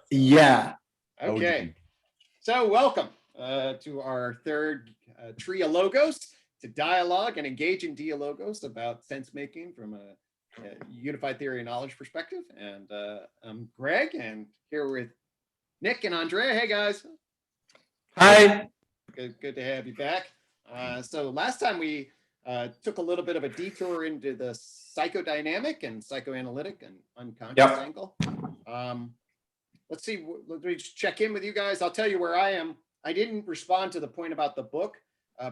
Yeah. Okay. So welcome to our third Trialogos, to dialogue and engage in dialogos about sense making from a unified theory of knowledge perspective. And I'm Gregg, and here with Nik and Andrea. Hey guys. Hi. Good to have you back. So last time we took a little bit of a detour into the psychodynamic and psychoanalytic and unconscious angle. Let's see, let me just check in with you guys. I'll tell you where I am. I didn't respond to the point about the book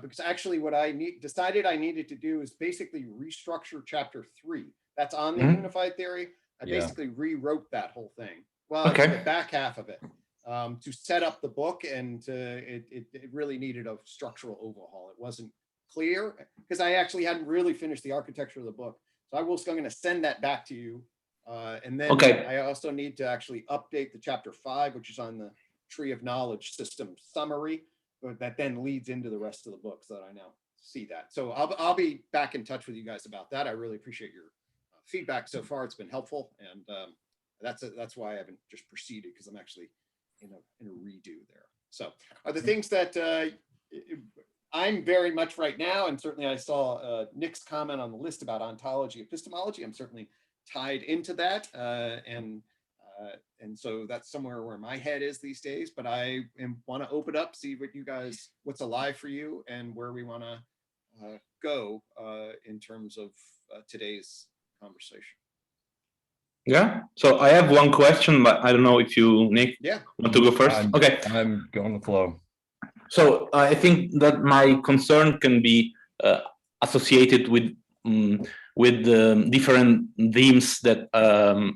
because actually what I decided I needed to do is basically restructure chapter 3. That's on the unified theory. I basically rewrote that whole thing. Well, the back half of it to set up the book, and it really needed a structural overhaul. It wasn't clear because I actually hadn't really finished the architecture of the book. So I'm going to send that back to you. And then I also need to actually update the chapter 5, which is on the tree of knowledge system summary, but that then leads into the rest of the book so that I now see that. So I'll be back in touch with you guys about that. I really appreciate your feedback so far. It's been helpful. And that's why I haven't just proceeded, because I'm actually in a redo there. So are the things that I'm very much right now, and certainly I saw Nik's comment on the list about ontology, epistemology. I'm certainly tied into that, and so that's somewhere where my head is these days. But I want to open up, see what's alive for you, and where we want to go in terms of today's conversation. Yeah. So I have one question, but I don't know if you, Nik, want to go first. I'm going with the flow. So I think that my concern can be associated with different themes that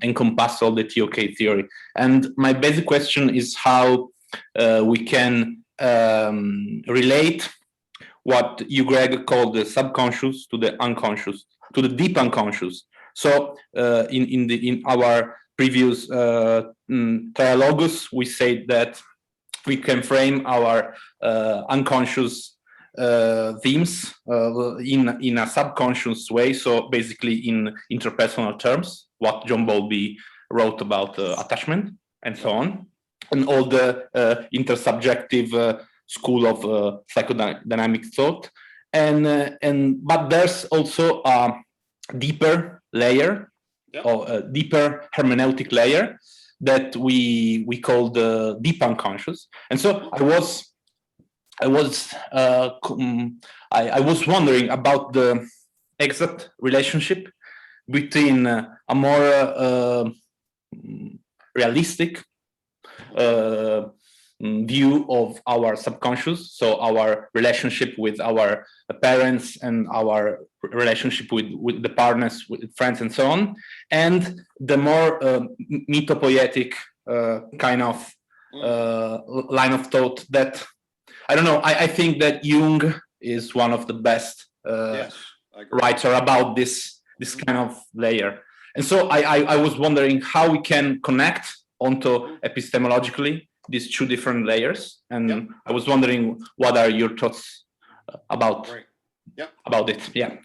encompass all the TOK theory. And my basic question is how we can relate what you, Gregg, called the subconscious to the unconscious, to the deep unconscious. So in our previous Dialogos, we said that we can frame our unconscious themes in a subconscious way. So basically in interpersonal terms, what John Bowlby wrote about attachment and so on, and all the intersubjective school of psychodynamic thought. But there's also a deeper layer, or a deeper hermeneutic layer that we call the deep unconscious. And so I was wondering about the exact relationship between a more realistic view of our subconscious, so our relationship with our parents and our relationship with the partners, with friends, and so on, and the more mythopoietic kind of line of thought that, I don't know, I think that Jung is one of the best writer about this kind of layer. And so I was wondering how we can connect onto epistemologically these two different layers. And I was wondering, what are your thoughts about it? Yeah.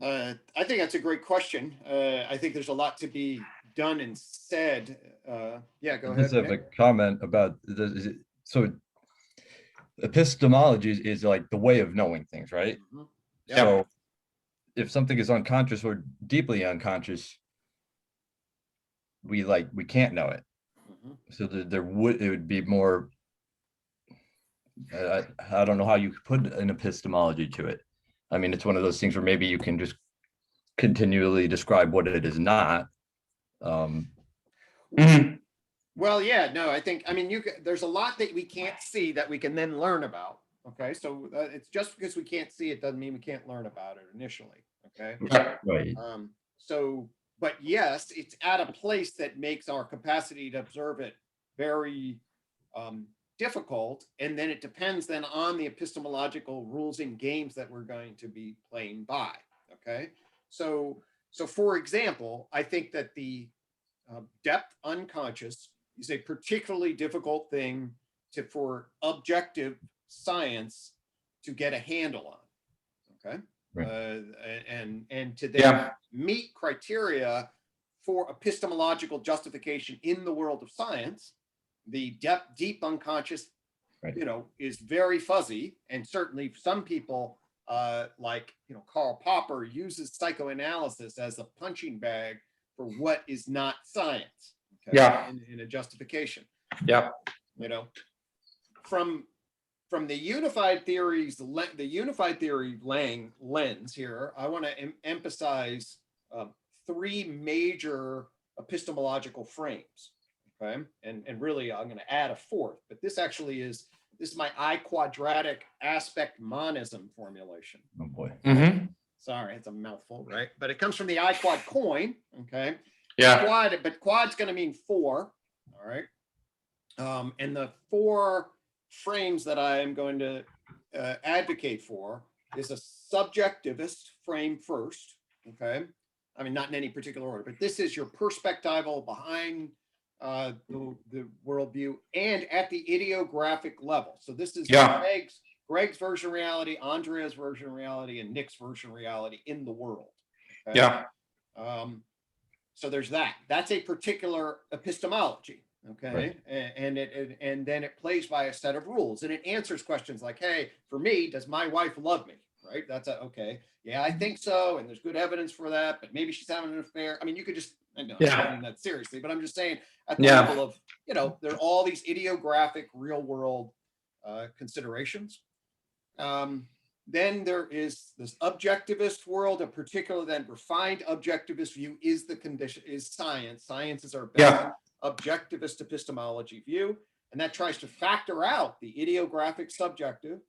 I think that's a great question. I think there's a lot to be done and said. Go ahead. I just have a comment about this. So epistemology is like the way of knowing things, right? So if something is unconscious or deeply unconscious, we can't know it. So it would be more, I don't know how you could put an epistemology to it. I mean, it's one of those things where maybe you can just continually describe what it is not. Well, I think, there's a lot that we can't see that we can then learn about. Okay, so it's just because we can't see it doesn't mean we can't learn about it initially. Okay, right. But yes, it's at a place that makes our capacity to observe it very difficult, and then it depends then on the epistemological rules and games that we're going to be playing by. Okay, so for example, I think that the depth unconscious is a particularly difficult thing for objective science to get a handle on. Okay, and to then meet criteria for epistemological justification in the world of science, the deep unconscious, Right. is very fuzzy. And certainly some people like, Karl Popper uses psychoanalysis as a punching bag for what is not science. Okay? Yeah. In a justification. Yeah. From the unified theory lens here, I want to emphasize three major epistemological frames. Okay, and really I'm going to add a fourth, but this is my I-quadratic aspect monism formulation. Oh boy. Mm-hmm. Sorry, it's a mouthful, right? But it comes from the I-quad coin. Okay. Yeah. But quad's going to mean four. All right. And the four frames that I am going to advocate for is a subjectivist frame first. Okay. I mean, not in any particular order, but this is your perspectival behind the worldview and at the ideographic level. So this is Gregg's version of reality, Andrea's version of reality, and Nik's version of reality in the world. Okay? Yeah. So there's that. That's a particular epistemology. Okay. Right. And then it plays by a set of rules, and it answers questions like, hey, for me, does my wife love me? Right. That's okay. Yeah, I think so. And there's good evidence for that, but maybe she's having an affair. I mean, you could just, I know, I'm not taking that seriously, but I'm just saying at the level of, there are all these ideographic real world considerations. Then there is this objectivist world, a particular then refined objectivist view is the condition, is science. Science is our best objectivist epistemology view. And that tries to factor out the ideographic subjective.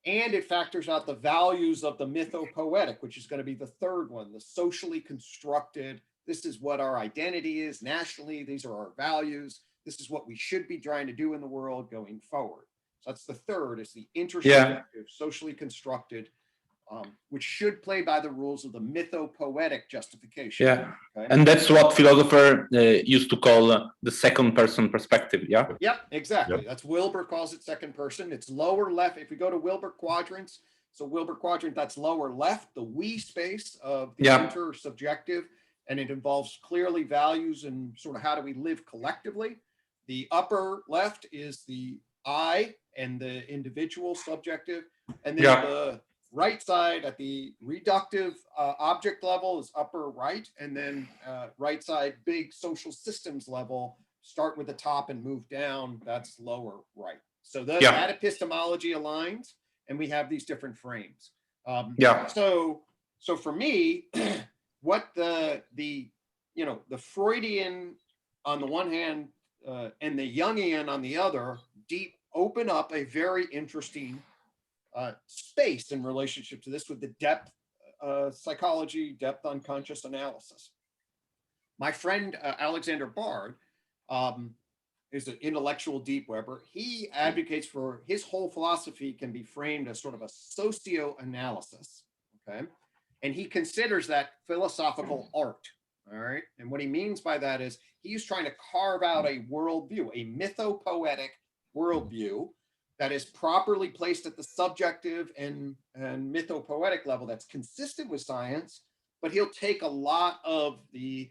And it factors out the values of the mythopoetic, which is going to be the third one, the socially constructed. This is what our identity is nationally. These are our values. This is what we should be trying to do in the world going forward. So that's the third, is the intersubjective, socially constructed, which should play by the rules of the mythopoetic justification. Yeah. Okay? And that's what philosophers used to call the second person perspective. Yeah. Yep, exactly. That's Wilber calls it second person. It's lower left. If we go to Wilber quadrants, so Wilber quadrant, that's lower left, the we space of the intersubjective, and it involves clearly values and sort of how do we live collectively. The upper left is the I and the individual subjective, and then the right side at the reductive object level is upper right, and then right side big social systems level, start with the top and move down, that's lower right. So that epistemology aligns, and we have these different frames. So for me, what the Freudian on the one hand and the Jungian on the other open up a very interesting space in relationship to this with the depth psychology, depth unconscious analysis. My friend Alexander Bard is an intellectual deep Weber. He advocates for his whole philosophy can be framed as sort of a socio-analysis, okay? And he considers that philosophical art, all right? And what he means by that is he's trying to carve out a worldview, a mythopoetic worldview that is properly placed at the subjective and mythopoetic level that's consistent with science, but he'll take a lot of the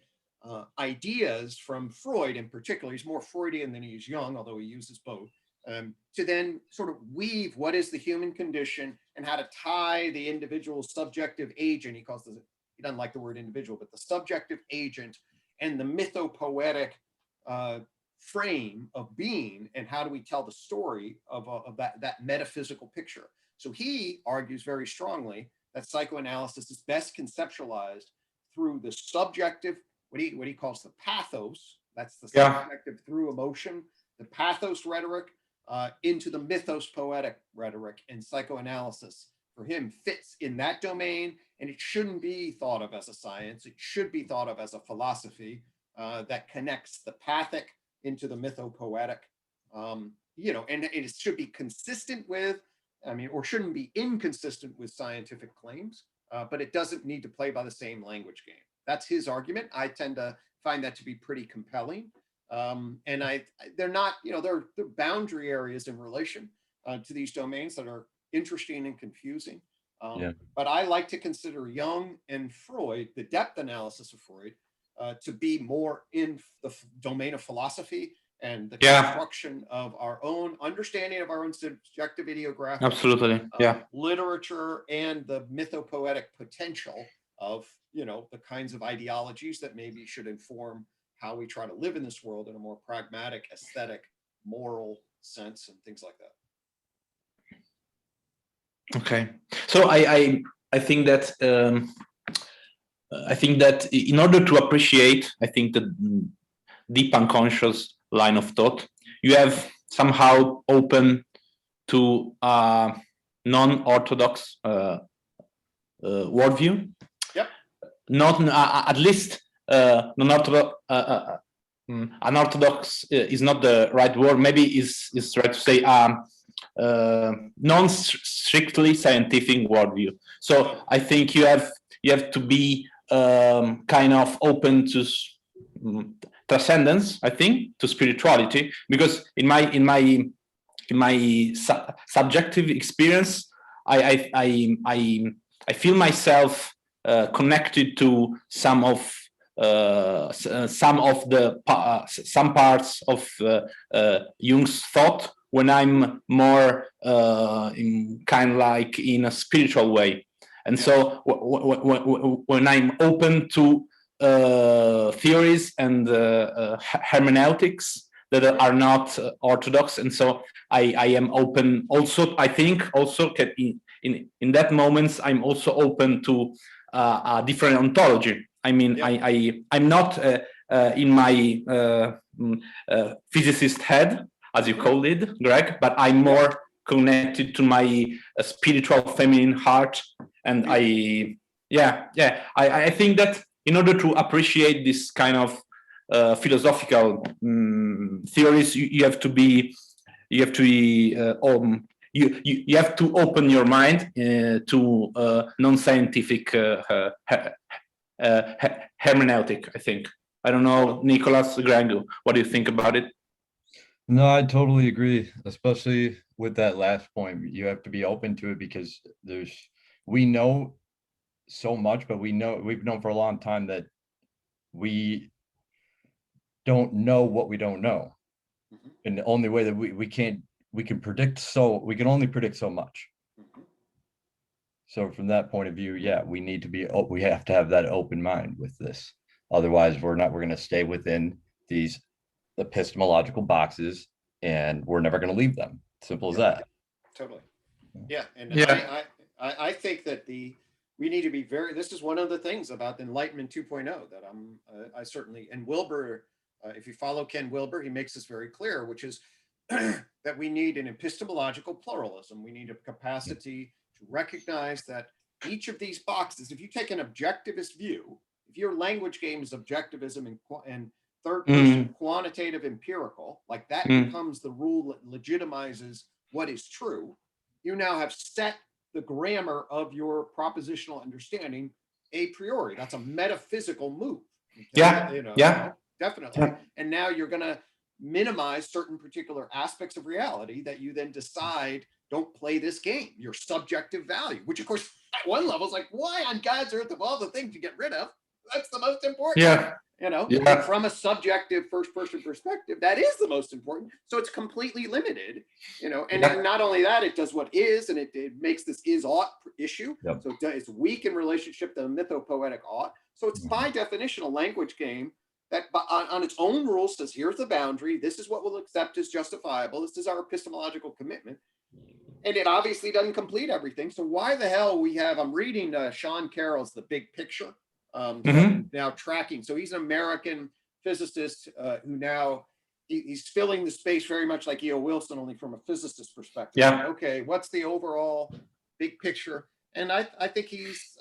ideas from Freud in particular, he's more Freudian than he's Jung, although he uses both, to then sort of weave what is the human condition and how to tie the individual subjective agent, he doesn't like the word individual, but the subjective agent and the mythopoetic frame of being, and how do we tell the story of that metaphysical picture. So he argues very strongly that psychoanalysis is best conceptualized through the subjective, what he calls the pathos, that's the subjective through emotion, the pathos rhetoric into the mythos poetic rhetoric, and psychoanalysis for him fits in that domain, and it shouldn't be thought of as a science, it should be thought of as a philosophy that connects the pathic into the mythopoetic, and it should be consistent with, or shouldn't be inconsistent with scientific claims, but it doesn't need to play by the same language game. That's his argument. I tend to find that to be pretty compelling. And they're not, they're boundary areas in relation to these domains that are interesting and confusing. But I like to consider Jung and Freud, the depth analysis of Freud, to be more in the domain of philosophy and the construction of our own understanding of our own subjective ideographic, absolutely, literature, and the mythopoetic potential of, you know, the kinds of ideologies that maybe should inform how we try to live in this world in a more pragmatic, aesthetic, moral sense, and things like that. Okay, so I think that in order to appreciate, I think, the deep unconscious line of thought, you have somehow open to non-orthodox worldview. Yep. Not at least non-orthodox. Unorthodox is not the right word. Maybe is right to say non-strictly scientific worldview. So I think you have to be kind of open to transcendence, I think, to spirituality, because in my subjective experience, I feel myself connected to some parts of Jung's thought when I'm more in a spiritual way. And so when I'm open to theories and hermeneutics that are not orthodox, and so I am open also, I think also in that moments I'm also open to a different ontology. I mean, I'm not in my physicist head, as you called it, Gregg, but I'm more connected to my spiritual feminine heart. And I think that in order to appreciate this kind of philosophical theories, you have to open your mind to non-scientific hermeneutic, I think. I don't know, Nicholas, Gregg, what do you think about it? No, I totally agree, especially with that last point. You have to be open to it because we know so much, but we've known for a long time that we don't know what we don't know. And the only way that we can only predict so much. So from that point of view, we have to have that open mind with this. Otherwise, we're going to stay within these epistemological boxes and we're never going to leave them. Simple as that. Totally. Yeah. And I think that we need to be this is one of the things about Enlightenment 2.0 that I certainly, and Wilber, if you follow Ken Wilber, he makes this very clear, which is that we need an epistemological pluralism. We need a capacity to recognize that each of these boxes, if you take an objectivist view, if your language game is objectivism and third person quantitative empirical, like that becomes the rule that legitimizes what is true, you now have set the grammar of your propositional understanding a priori. That's a metaphysical move. Okay? Definitely. Yeah. And now you're going to minimize certain particular aspects of reality that you then decide don't play this game, your subjective value, which of course at one level is like, why on God's earth of all the things to get rid of, that's the most important. Yeah. And from a subjective first person perspective, that is the most important. So it's completely limited, and not only that, it does what is, and it makes this is ought issue. Yep. So it's weak in relationship to the mythopoetic ought. So it's by definition a language game that on its own rules says, here's the boundary. This is what we'll accept as justifiable. This is our epistemological commitment. And it obviously doesn't complete everything. So why the hell I'm reading Sean Carroll's The Big Picture. Now tracking. So he's an American physicist who now he's filling the space very much like E.O. Wilson, only from a physicist perspective. Yeah. Okay, what's the overall big picture? And I think he's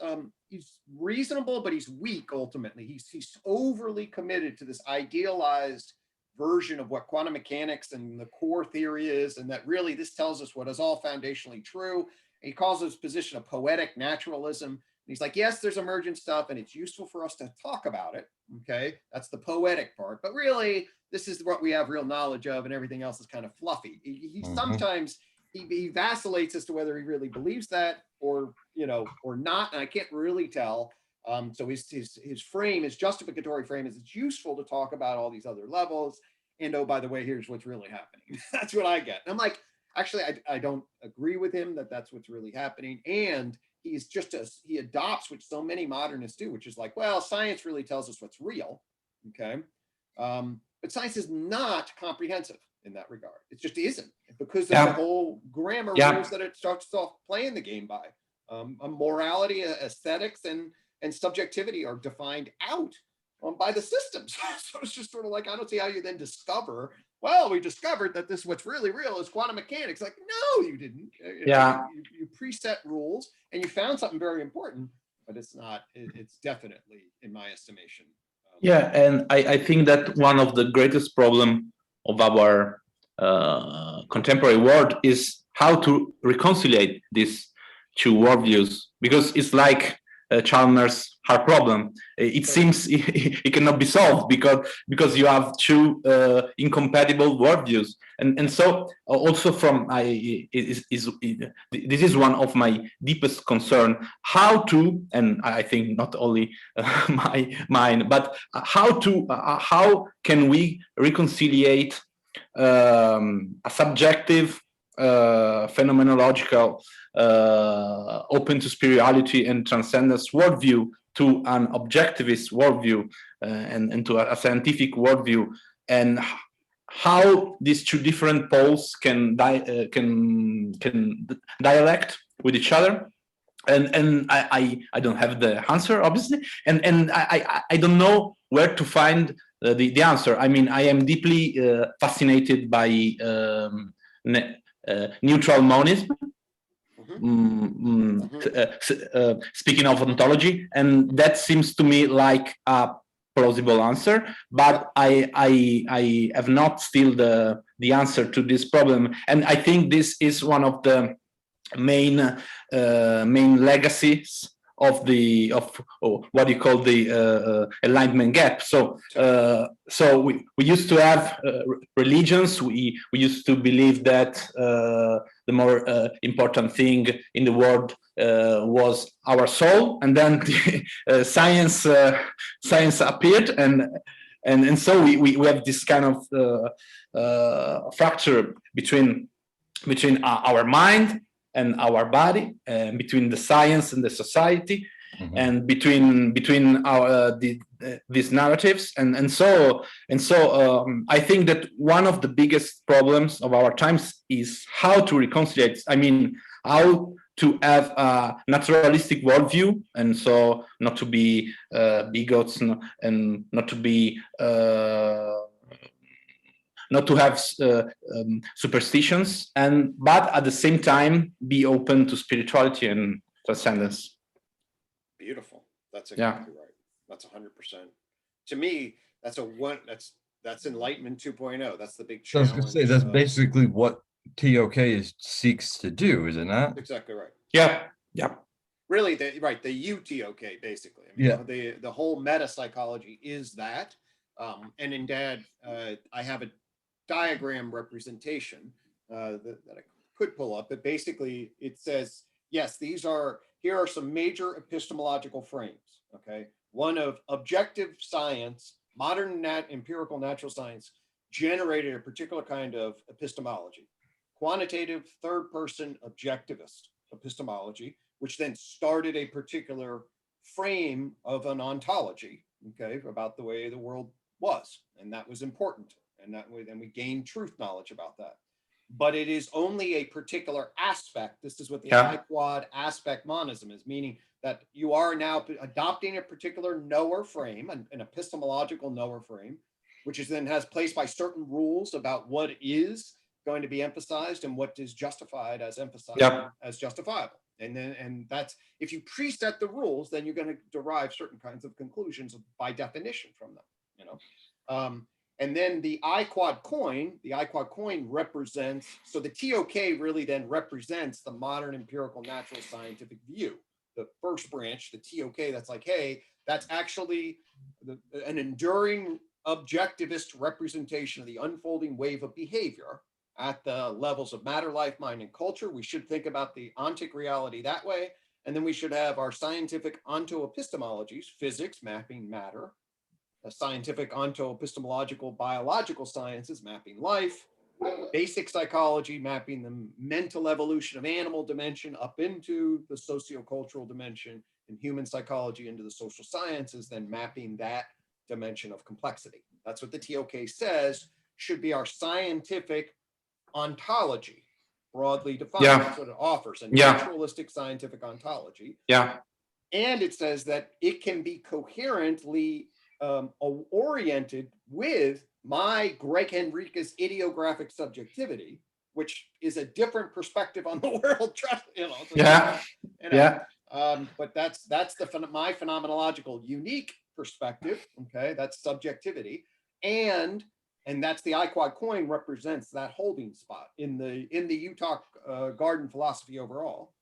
reasonable, but he's weak ultimately. He's overly committed to this idealized version of what quantum mechanics and the core theory is, and that really this tells us what is all foundationally true. And he calls his position a poetic naturalism. He's like, yes, there's emergent stuff and it's useful for us to talk about it. Okay, that's the poetic part. But really, this is what we have real knowledge of, and everything else is kind of fluffy. He sometimes he vacillates as to whether he really believes that or not. And I can't really tell. So his frame, his justificatory frame, is it's useful to talk about all these other levels. And oh, by the way, here's what's really happening. That's what I get. And I'm like, actually, I don't agree with him that that's what's really happening. And he's just he adopts what so many modernists do, which is like, well, science really tells us what's real. Okay. But science is not comprehensive in that regard. It just isn't, because of the whole grammar rules that it starts off playing the game by. Morality, aesthetics, and subjectivity are defined out by the systems. So it's just sort of like, I don't see how you then discover, well, we discovered that this what's really real is quantum mechanics. Like, no, you didn't. You preset rules and you found something very important, but it's not, it's definitely, in my estimation. And I think that one of the greatest problem of our contemporary world is how to reconcile these two worldviews, because it's like Chalmers' hard problem. It seems it cannot be solved because you have two incompatible worldviews, and so also this is one of my deepest concern, how to, and I think not only mine, but how can we reconcile a subjective phenomenological open to spirituality and transcendence worldview to an objectivist worldview and to a scientific worldview, and how these two different poles can dialect with each other. And I don't have the answer, obviously, and I don't know where to find the answer. I mean, I am deeply fascinated by neutral monism, speaking of ontology, and that seems to me like a plausible answer, but I have not still the answer to this problem, and I think this is one of the main legacies of what you call the Enlightenment gap. So we used to have religions. We used to believe that the more important thing in the world was our soul, and then science appeared, and so we have this kind of fracture between our mind and our body, between the science and the society, and between our these narratives, and so I think that one of the biggest problems of our times is how to reconcile. I mean, how to have a naturalistic worldview, and so not to be bigots, and not to be not to have superstitions, but at the same time be open to spirituality and transcendence. Beautiful. That's exactly right. That's 100%. To me, that's Enlightenment 2.0. That's the big challenge. I was going to say, that's basically what TOK seeks to do, is it not? Exactly right. Yeah. Really, the UTOK, basically. I mean, the whole meta psychology is that. And in Dad, I have a diagram representation that I could pull up, but basically it says, yes, here are some major epistemological frames. Okay, one of objective science, modern empirical natural science generated a particular kind of epistemology, quantitative third-person objectivist epistemology, which then started a particular frame of an ontology, okay, about the way the world was, and that was important. And that way, then we gain truth knowledge about that. But it is only a particular aspect. This is what the I-quad aspect monism is, meaning that you are now adopting a particular knower frame, an epistemological knower frame, which is then has placed by certain rules about what is going to be emphasized and what is justified as emphasized as justifiable. And that's, if you preset the rules, then you're going to derive certain kinds of conclusions by definition from them, you know. And then the I-quad coin represents, so the TOK really then represents the modern empirical natural scientific view. The first branch, the TOK, that's like, hey, that's actually an enduring objectivist representation of the unfolding wave of behavior at the levels of matter, life, mind, and culture. We should think about the ontic reality that way. And then we should have our scientific ontoepistemologies, physics, mapping matter, scientific ontoepistemological biological sciences, mapping life, basic psychology, mapping the mental evolution of animal dimension up into the sociocultural dimension, and human psychology into the social sciences, then mapping that dimension of complexity. That's what the TOK says should be our scientific ontology, broadly defined. Yeah. That's what it offers, a Yeah. naturalistic scientific ontology. Yeah. And it says that it can be coherently oriented with my Gregg Henriques idiographic subjectivity, which is a different perspective on the world. Yeah. Yeah. But that's my phenomenological unique perspective. Okay, that's subjectivity, and that's the I-quad coin represents that holding spot in the UTOK garden philosophy overall.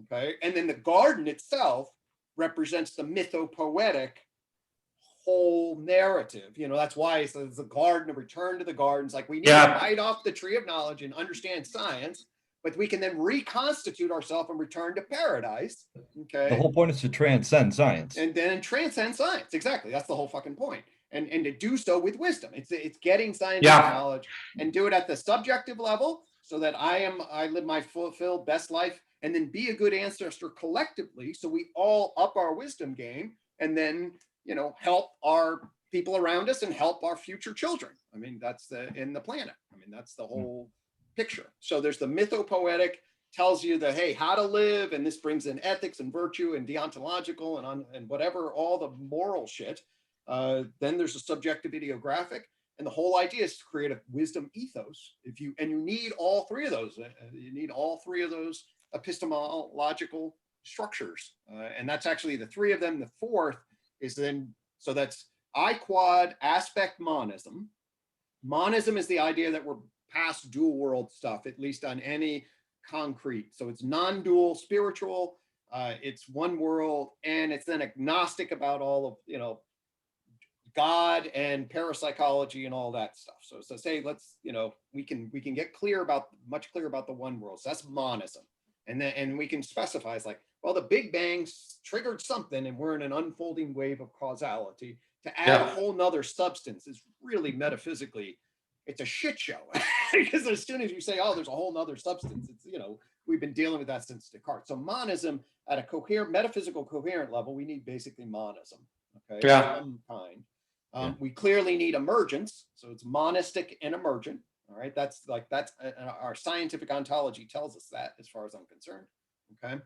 Okay, and then the garden itself represents the mythopoetic whole narrative. That's why it's the garden, a return to the gardens. Like, we need to bite off the tree of knowledge and understand science, but we can then reconstitute ourselves and return to paradise. Okay. The whole point is to transcend science. And then transcend science. Exactly. That's the whole fucking point. And to do so with wisdom. It's getting scientific knowledge and do it at the subjective level so that I live my fulfilled best life, and then be a good ancestor collectively. So we all up our wisdom game, and then, help our people around us and help our future children. I mean, that's in the planet. I mean, that's the whole picture. So there's the mythopoetic, tells you that, hey, how to live, and this brings in ethics and virtue and deontological and whatever, all the moral shit. Then there's a subjective idiographic, and the whole idea is to create a wisdom ethos. You need all three of those. You need all three of those epistemological structures, and that's actually the three of them. The fourth is then, so that's I-quad aspect monism. Monism is the idea that we're past dual world stuff, at least on any concrete. So it's non-dual spiritual, it's one world, and it's then agnostic about all of, God and parapsychology and all that stuff. So say, let's, we can get much clearer about the one world. So that's monism. And we can specify, it's like, well, the Big Bang triggered something, and we're in an unfolding wave of causality. To add a whole nother substance is really metaphysically, it's a shit show. Because as soon as you say, oh, there's a whole nother substance, it's, we've been dealing with that since Descartes. So monism at a coherent, metaphysical coherent level, we need basically monism, okay? Some kind. We clearly need emergence. So it's monistic and emergent. All right, that's our scientific ontology tells us that, as far as I'm concerned. Okay,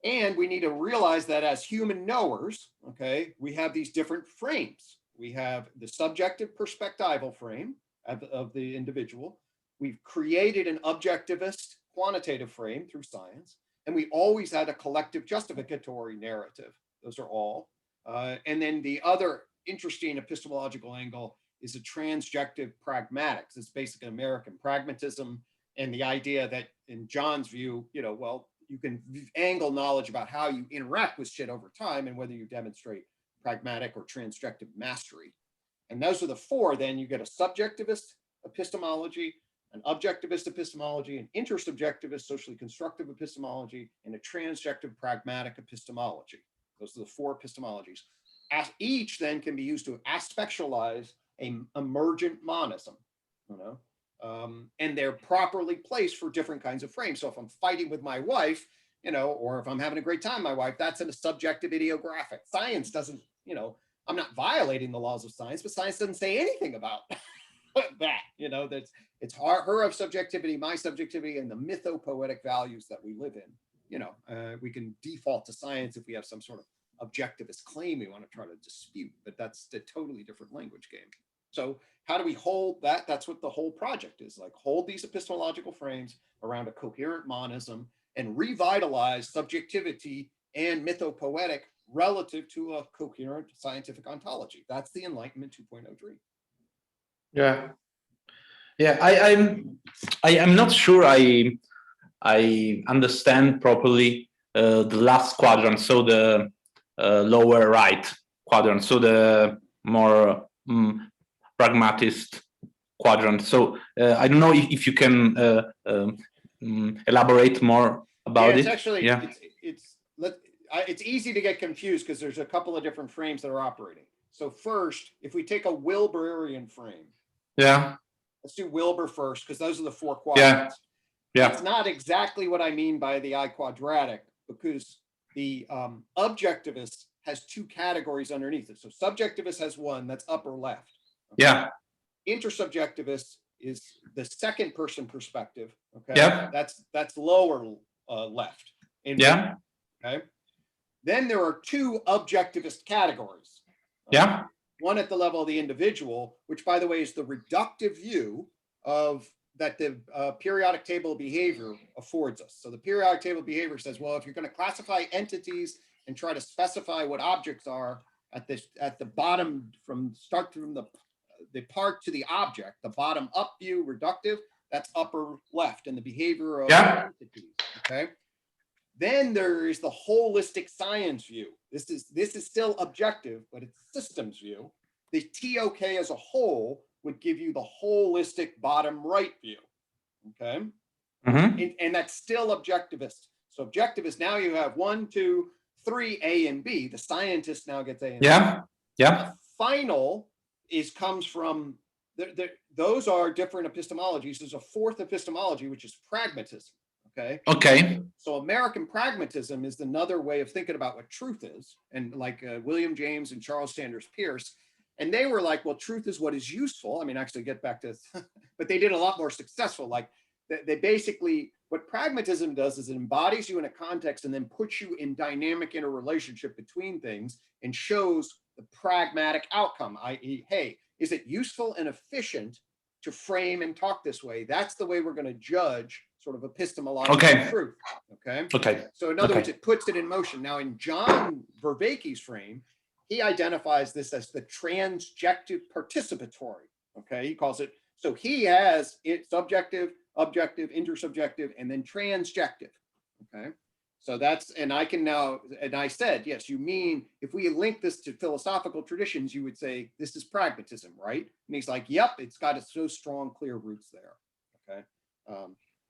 and we need to realize that as human knowers, okay, we have these different frames. We have the subjective perspectival frame of the individual. We've created an objectivist quantitative frame through science, and we always had a collective justificatory narrative. Those are all. And then the other interesting epistemological angle is a transjective pragmatics. It's basically American pragmatism, and the idea that, in John's view, you can angle knowledge about how you interact with shit over time and whether you demonstrate pragmatic or transjective mastery. And those are the four. Then you get a subjectivist epistemology, an objectivist epistemology, an intersubjectivist socially constructive epistemology, and a transjective pragmatic epistemology. Those are the four epistemologies. Each then can be used to aspectualize an emergent monism, and they're properly placed for different kinds of frames. So if I'm fighting with my wife, or if I'm having a great time with my wife, that's in a subjective idiographic. Science doesn't, I'm not violating the laws of science, but science doesn't say anything about that. That's it's her of subjectivity, my subjectivity, and the mythopoetic values that we live in. We can default to science if we have some sort of objectivist claim we want to try to dispute, but that's a totally different language game. So how do we hold that? That's what the whole project is, like, hold these epistemological frames around a coherent monism and revitalize subjectivity and mythopoetic relative to a coherent scientific ontology. That's the Enlightenment 2.0 dream. Yeah. I'm not sure I understand properly the last quadrant, so the lower right quadrant, so the more pragmatist quadrant. So I don't know if you can elaborate more about it. Actually, it's easy to get confused because there's a couple of different frames that are operating. So first, if we take a Wilberian frame, Yeah. let's do Wilber first because those are the four quadrants. Yeah. It's not exactly what I mean by the I quadratic because the objectivist has two categories underneath it. So subjectivist has one that's upper left. Okay? Yeah. Intersubjectivist is the second person perspective. Okay. Yeah. That's lower left. Yeah. Okay. Then there are two objectivist categories. Yeah. One at the level of the individual, which by the way is the reductive view of that the periodic table of behavior affords us. So the periodic table of behavior says, well, if you're going to classify entities and try to specify what objects are at the bottom from the part to the object, the bottom up view reductive, that's upper left in the behavior of entities. Okay. Then there is the holistic science view. This is still objective, but it's systems view. The TOK as a whole would give you the holistic bottom right view. Okay. Mm-hmm. And that's still objectivist. So objectivist, now you have 1, 2, 3, A and B. The scientist now gets A and B. Yeah. The final comes from, those are different epistemologies. There's a fourth epistemology, which is pragmatism. Okay. So American pragmatism is another way of thinking about what truth is. And like William James and Charles Sanders Peirce, and they were like, well, truth is what is useful. I mean, actually get back to, but they did a lot more successful. Like they basically, what pragmatism does is it embodies you in a context and then puts you in dynamic interrelationship between things and shows the pragmatic outcome, i.e., hey, is it useful and efficient to frame and talk this way? That's the way we're going to judge sort of epistemological truth. Okay. So in other words, it puts it in motion. Now in John Vervaeke's frame, he identifies this as the transjective participatory. Okay. He calls it, so he has it subjective, objective, intersubjective, and then transjective. Okay. So that's, and I can now, and I said, yes, you mean, if we link this to philosophical traditions, you would say, this is pragmatism, right? And he's like, yep, it's got so strong, clear roots there. Okay.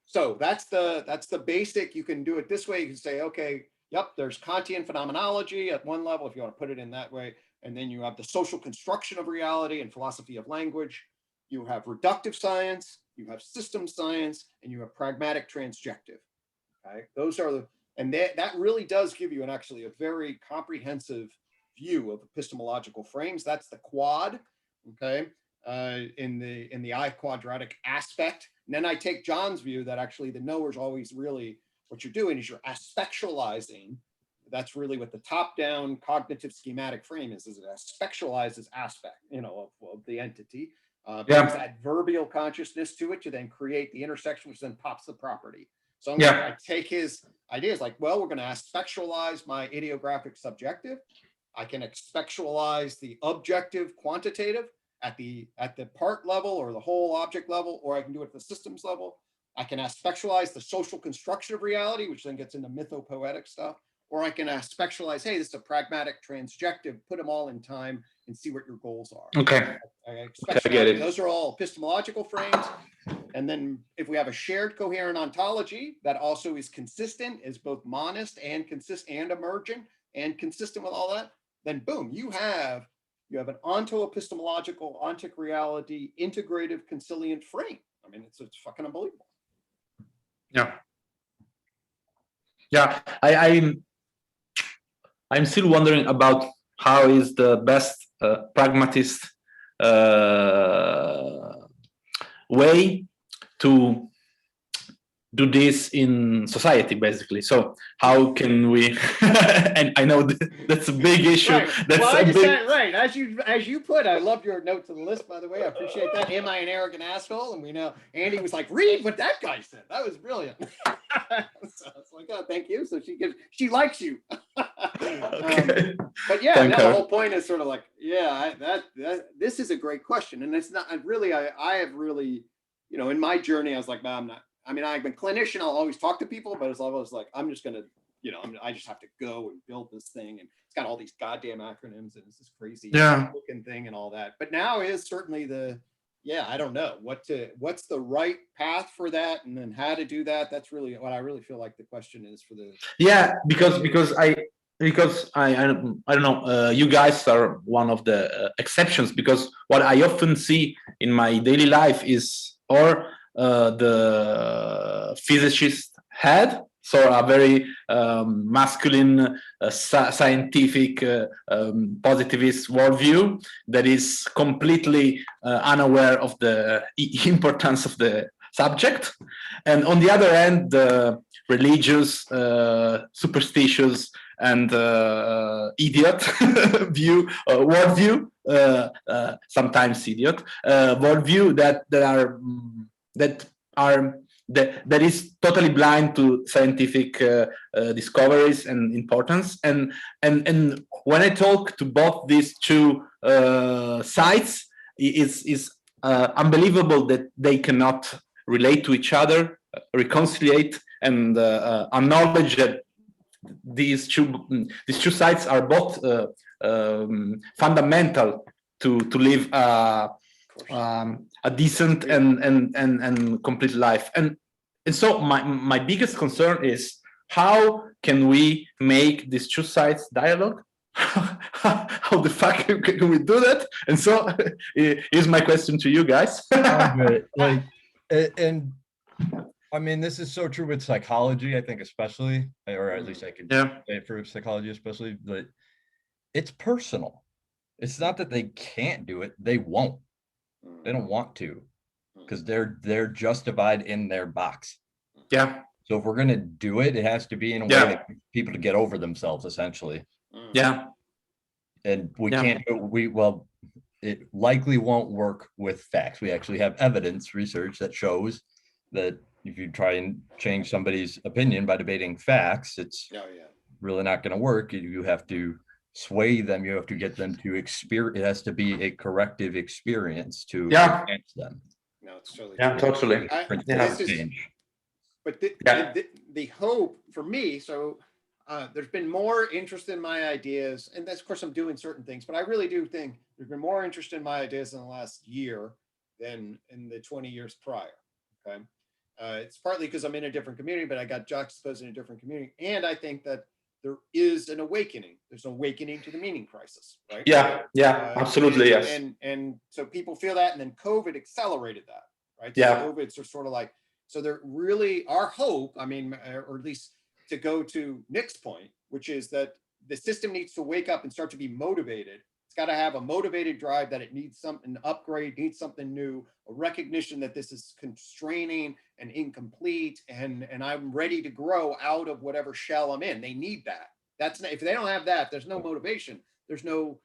So that's the basic. You can do it this way. You can say, okay, yep, there's Kantian phenomenology at one level, if you want to put it in that way. And then you have the social construction of reality and philosophy of language. You have reductive science, you have system science, and you have pragmatic transjective. Okay, those are the, and that really does give you actually a very comprehensive view of epistemological frames. That's the quad. Okay, in the I quadratic aspect. And then I take John's view that actually the knower's always really, what you're doing is you're aspectualizing. That's really what the top-down cognitive schematic frame is it aspectualizes aspect, of the entity. Brings adverbial consciousness to it to then create the intersection, which then pops the property. So I take his ideas like, well, we're going to aspectualize my idiographic subjective. I can aspectualize the objective quantitative at the part level or the whole object level, or I can do it at the systems level. I can aspectualize the social construction of reality, which then gets into mythopoetic stuff, or I can aspectualize, hey, this is a pragmatic transjective, put them all in time and see what your goals are. Okay. I get it. Those are all epistemological frames. And then if we have a shared coherent ontology that also is consistent, is both monist and consistent and emergent and consistent with all that, then boom, you have an onto-epistemological, ontic reality, integrative, conciliant frame. I mean, it's fucking unbelievable. Yeah. I'm still wondering about how is the best pragmatist way to do this in society, basically. So how can we? And I know that's a big issue. Right. That's well, a big. Right. As you put, I love your note to the list, by the way. I appreciate that. Am I an arrogant asshole? And we know Andy was like, read what that guy said. That was brilliant. So it's like, oh, thank you. So she likes you. Okay. But yeah, the whole point is sort of like, this is a great question, and it's not. I have really, in my journey, I was like, no, I'm not. I mean, I'm a clinician. I'll always talk to people, but it's always like, I'm just going to, I just have to go and build this thing. And it's got all these goddamn acronyms and it's this crazy looking thing and all that. But now is certainly I don't know what's the right path for that. And then how to do that. That's really what I really feel like the question is for the. Yeah, because because I don't know, you guys are one of the exceptions, because what I often see in my daily life is or the physicist head, so a very masculine, scientific, positivist worldview that is completely unaware of the importance of the subject, and on the other end, the religious, superstitious, and idiot view, worldview, sometimes idiot worldview that is totally blind to scientific discoveries and importance. And when I talk to both these two sides, is unbelievable that they cannot relate to each other, reconcile, and acknowledge that these two sides are both fundamental to live a decent and complete life. And so my biggest concern is, how can we make these two sides dialogue? How the fuck can we do that? And so here's my question to you guys. Like, and I mean, this is so true with psychology, I think, especially, or at least I could say it for psychology, especially, that it's personal. It's not that they can't do it, they won't. They don't want to, because they're justified in their box. Yeah. So if we're gonna do it, it has to be in a way that people to get over themselves, essentially. Yeah. And we can't. It likely won't work with facts. We actually have evidence, research that shows that if you try and change somebody's opinion by debating facts, it's really not going to work. You have to sway them. You have to get them to experience. It has to be a corrective experience to advance them. No, it's totally totally. But the hope for me, so there's been more interest in my ideas, and that's, of course, I'm doing certain things, but I really do think there's been more interest in my ideas in the last year than in the 20 years prior. Okay. It's partly because I'm in a different community, but I got juxtaposed in a different community. And I think that there is an awakening. There's an awakening to the meaning crisis, right? Yeah, absolutely, yes. And so people feel that, and then COVID accelerated that, right? So COVID's are sort of like, so they're really, our hope, I mean, or at least to go to Nick's point, which is that the system needs to wake up and start to be motivated. It's got to have a motivated drive that it needs something upgrade, needs something new, a recognition that this is constraining and incomplete, and I'm ready to grow out of whatever shell I'm in. They need that. That's if they don't have that, there's no motivation, there's no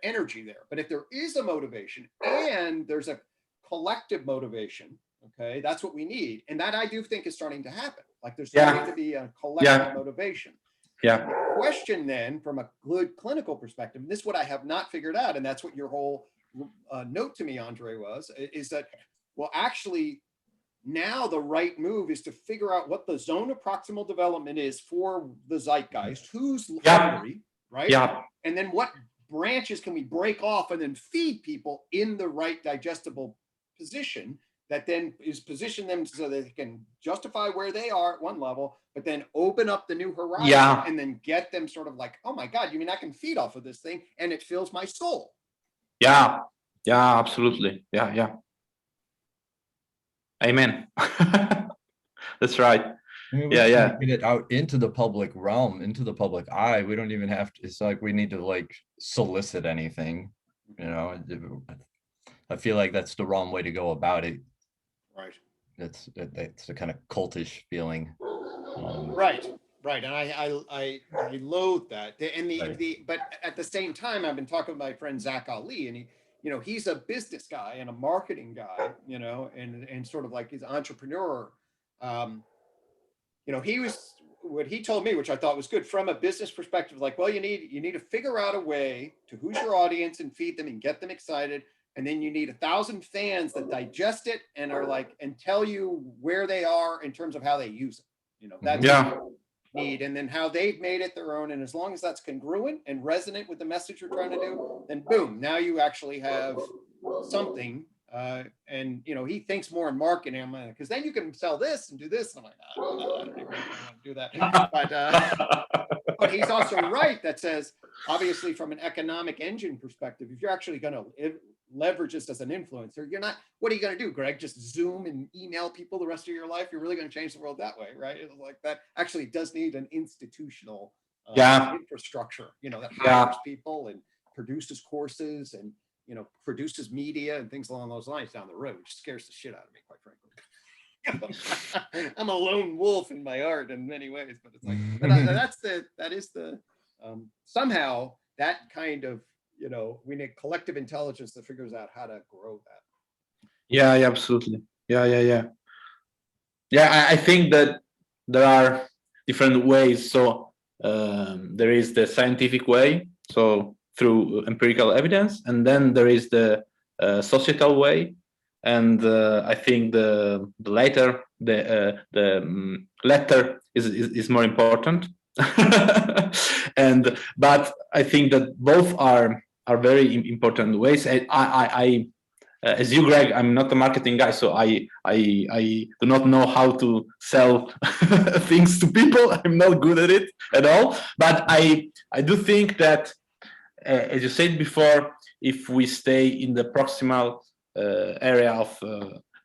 energy there. But if there is a motivation and there's a collective motivation, okay, that's what we need, and that I do think is starting to happen. Like there's starting to be a collective motivation. Yeah. The question then, from a good clinical perspective, and this is what I have not figured out, and that's what your whole note to me, Andre, was, is that, well, actually, now the right move is to figure out what the zone of proximal development is for the zeitgeist, who's hungry, right? Yeah. And then what branches can we break off and then feed people in the right digestible position that then is position them so that they can justify where they are at one level, but then open up the new horizon and then get them sort of like, oh my God, you mean I can feed off of this thing and it fills my soul? Yeah, absolutely. Yeah. Amen. That's right. I mean, get it out into the public realm, into the public eye. We don't even have to, it's like we need to like solicit anything, you know. I feel like that's the wrong way to go about it. Right. That's a kind of cultish feeling. Right. And I loathe that. And but at the same time, I've been talking with my friend Zach Ali, and he's a business guy and a marketing guy, and sort of like he's an entrepreneur. What he told me, which I thought was good from a business perspective, like, well, you need to figure out a way to who's your audience and feed them and get them excited. And then you need 1,000 fans that digest it and are like, and tell you where they are in terms of how they use it. That's what you need. And then how they've made it their own. And as long as that's congruent and resonant with the message you're trying to do, then boom, now you actually have something And he thinks more in marketing. I'm like, because then you can sell this and do this. And I'm like, I don't even want to do that. But he's also right that says, obviously, from an economic engine perspective, if you're actually going to leverage this as an influencer, you're not. What are you going to do, Greg? Just Zoom and email people the rest of your life? You're really going to change the world that way, right? It's like that actually does need an institutional infrastructure, that hires people and produces courses and produces media and things along those lines down the road, which scares the shit out of me, quite frankly. I'm a lone wolf in my art in many ways, but it's like, that is the somehow that kind of, we need collective intelligence that figures out how to grow that. Yeah, absolutely. Yeah. I think that there are different ways. So there is the scientific way, so through empirical evidence, and then there is the societal way. And I think the latter is more important. But I think that both are very important ways. I as you, Greg, I'm not a marketing guy, so I do not know how to sell things to people. I'm not good at it at all. But I do think that, as you said before, if we stay in the proximal area of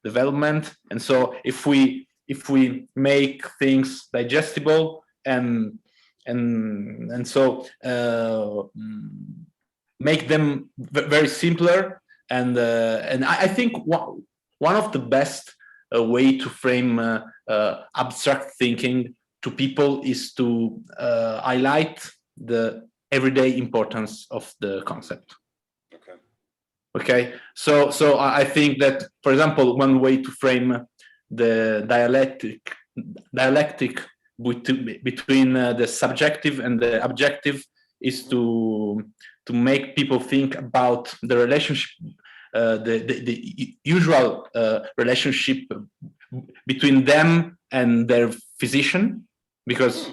development, and so if we make things digestible and so make them very simpler, and I think one of the best way to frame abstract thinking to people is to highlight the everyday importance of the concept. Okay, so I think that, for example, one way to frame the dialectic between the subjective and the objective is to make people think about the relationship, the usual relationship between them and their physician, because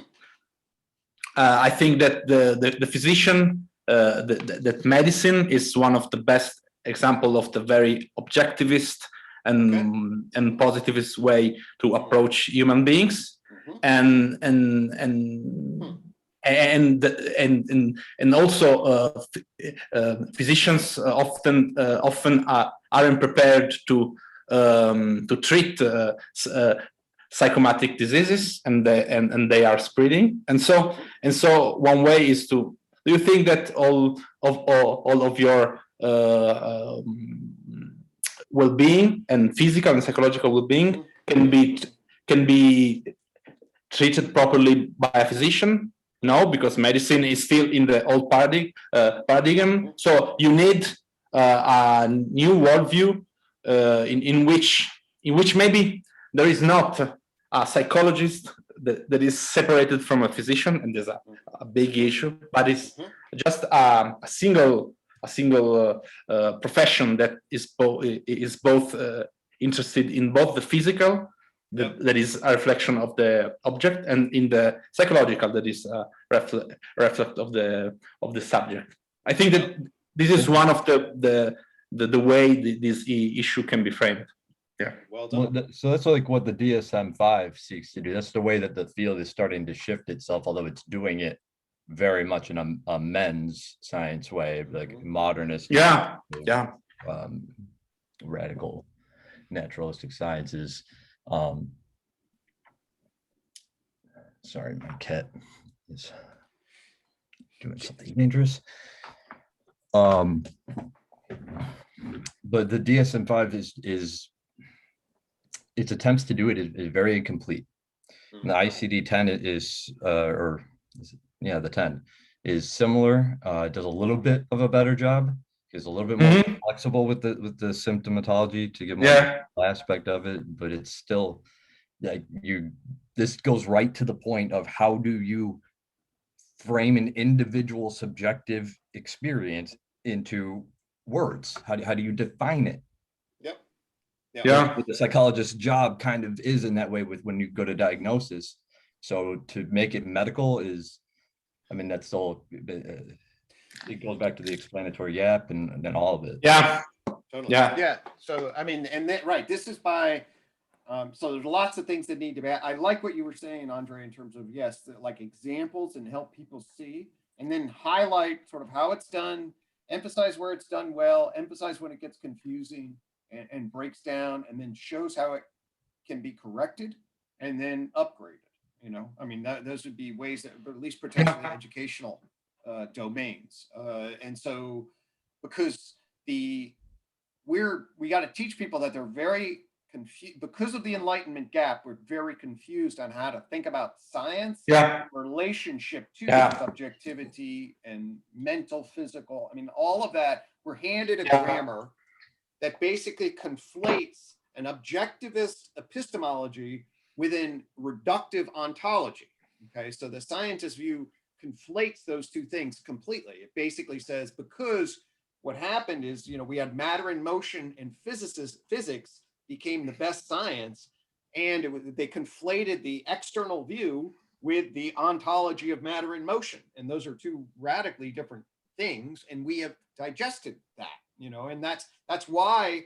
I think that the physician, that medicine is one of the best example of the very objectivist and positivist way to approach human beings, and also physicians often aren't prepared to treat psychomatic diseases, and they are spreading, and so one way is to. Do you think that all of your well-being and physical and psychological well-being can be treated properly by a physician? No, because medicine is still in the old paradigm. So you need a new worldview in which maybe there is not a psychologist that is separated from a physician, and there's a big issue, but it's just a single profession that is both interested in both the physical, that is a reflection of the object, and in the psychological, that is a reflect of the subject. I think that this is one of the way this issue can be framed. Yeah. Well done. Well, so that's like what the DSM-5 seeks to do. That's the way that the field is starting to shift itself, although it's doing it very much in a men's science way, like modernist. Radical naturalistic sciences. Sorry, my cat is doing something dangerous. But the DSM-5 is its attempts to do it is very incomplete. The ICD-10 is the 10 is similar. It does a little bit of a better job. Is a little bit more flexible with the symptomatology to get more aspect of it, but it's still like this goes right to the point of how do you frame an individual subjective experience into words? How do you define it? The psychologist's job kind of is in that way with when you go to diagnosis. So to make it medical is, I mean, that's all, it goes back to the explanatory gap and then all of it. Yeah. Totally. Yeah. Yeah. So, I mean, and that, right. This is by, so there's lots of things that need to be, I like what you were saying, Andre, in terms of, yes, like examples and help people see, and then highlight sort of how it's done, emphasize where it's done well, emphasize when it gets confusing and breaks down, and then shows how it can be corrected and then upgraded. You know, I mean, those would be ways that, but at least potentially educational domains. And so, because we got to teach people that they're very confused because of the Enlightenment gap. We're very confused on how to think about science, relationship to subjectivity and mental, physical. I mean, all of that. We're handed a grammar that basically conflates an objectivist epistemology within reductive ontology. Okay, so the scientist view conflates those two things completely. It basically says, because what happened is, you know, we had matter in motion, and physics became the best science, and they conflated the external view with the ontology of matter in motion, and those are two radically different things, and we have digested that, you know, and that's why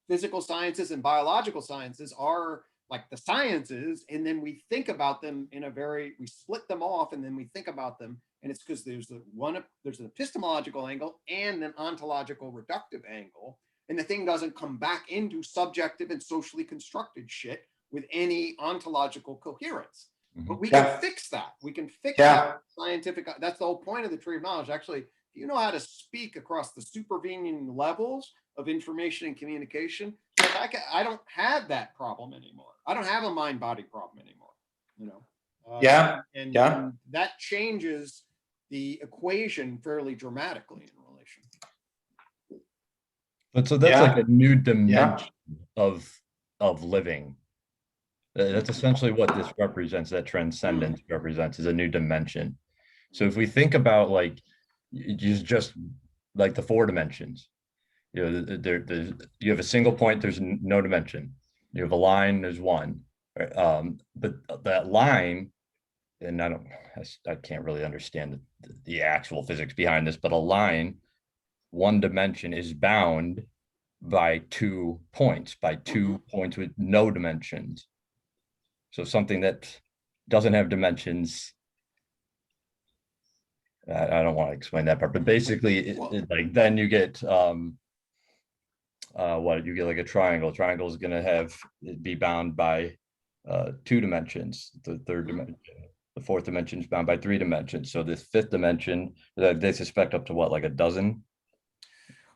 physical sciences and biological sciences are like the sciences, and then we think about them we split them off, and then we think about them, and it's because there's an epistemological angle and an ontological reductive angle, and the thing doesn't come back into subjective and socially constructed shit with any ontological coherence. But we can fix that. We can fix that scientific. That's the whole point of the tree of knowledge. Actually, if you know how to speak across the supervening levels of information and communication, like I don't have that problem anymore. I don't have a mind-body problem anymore, you know. And that changes the equation fairly dramatically in relation. But so that's like a new dimension of living. That's essentially what this represents. That transcendence represents, is a new dimension. So if we think about like just like the four dimensions, you know, you have a single point, there's no dimension. You have a line, there's one. But that line, and I can't really understand the actual physics behind this, but a line, one dimension, is bound by 2 points, with no dimensions. So something that doesn't have dimensions, I don't want to explain that part, but basically like then you get you get like a triangle. Triangle is going to be bound by 2 dimensions. The third dimension, the fourth dimension is bound by 3 dimensions. So this fifth dimension, they suspect up to what, like a dozen?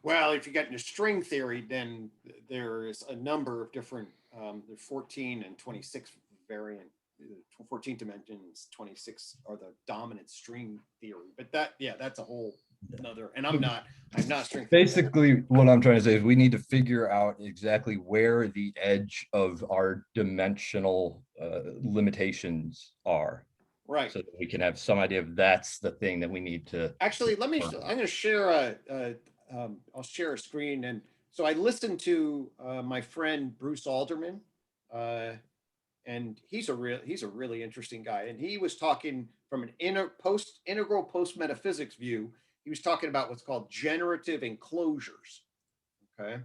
Well, if you get into string theory, then there is a number of different, there's 14 and 26 variant, 14 dimensions, 26 are the dominant string theory. But that's a whole another, and I'm not string theory. Basically, what I'm trying to say is we need to figure out exactly where the edge of our dimensional limitations are. Right. So that we can have some idea if that's the thing that we need to. Actually, I'm going to share I'll share a screen. And so I listened to my friend Bruce Alderman, and he's a really interesting guy. And he was talking from an integral post metaphysics view. He was talking about what's called generative enclosures. Okay.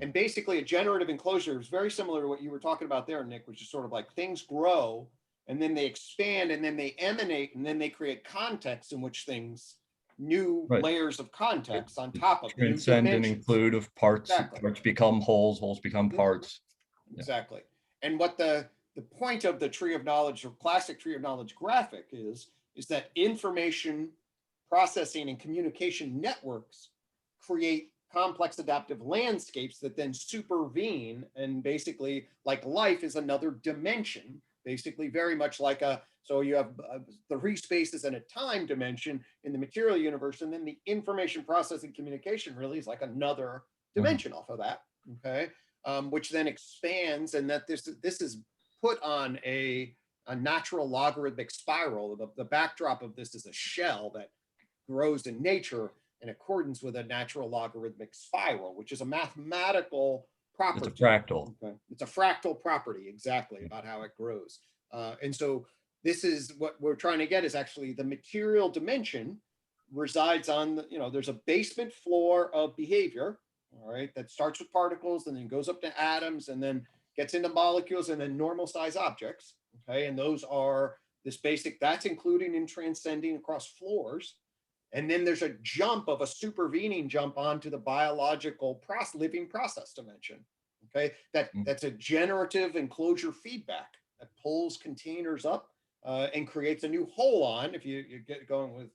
And basically a generative enclosure is very similar to what you were talking about there, Nick, which is sort of like things grow and then they expand and then they emanate and then they create context in which things, new layers of context on top of transcend and include of parts. Exactly. Parts become wholes, holes become parts. Exactly. And what the point of the tree of knowledge, or classic tree of knowledge graphic is that information processing and communication networks create complex adaptive landscapes that then supervene, and basically like life is another dimension, basically very much like so you have 3 spaces and a time dimension in the material universe, and then the information processing communication really is like another dimension off of that, okay, which then expands, and that this is put on a natural logarithmic spiral. The backdrop of this is a shell that grows in nature in accordance with a natural logarithmic spiral, which is a mathematical property. It's a fractal. Okay. It's a fractal property, exactly, about how it grows. And so this is what we're trying to get, is actually the material dimension resides on, there's a basement floor of behavior, all right, that starts with particles and then goes up to atoms and then gets into molecules and then normal size objects. Okay, and those are this basic, that's including and transcending across floors. And then there's a jump of a supervening jump onto the biological living process dimension. Okay, that's a generative enclosure feedback that pulls containers up and creates a new holon. If you get going with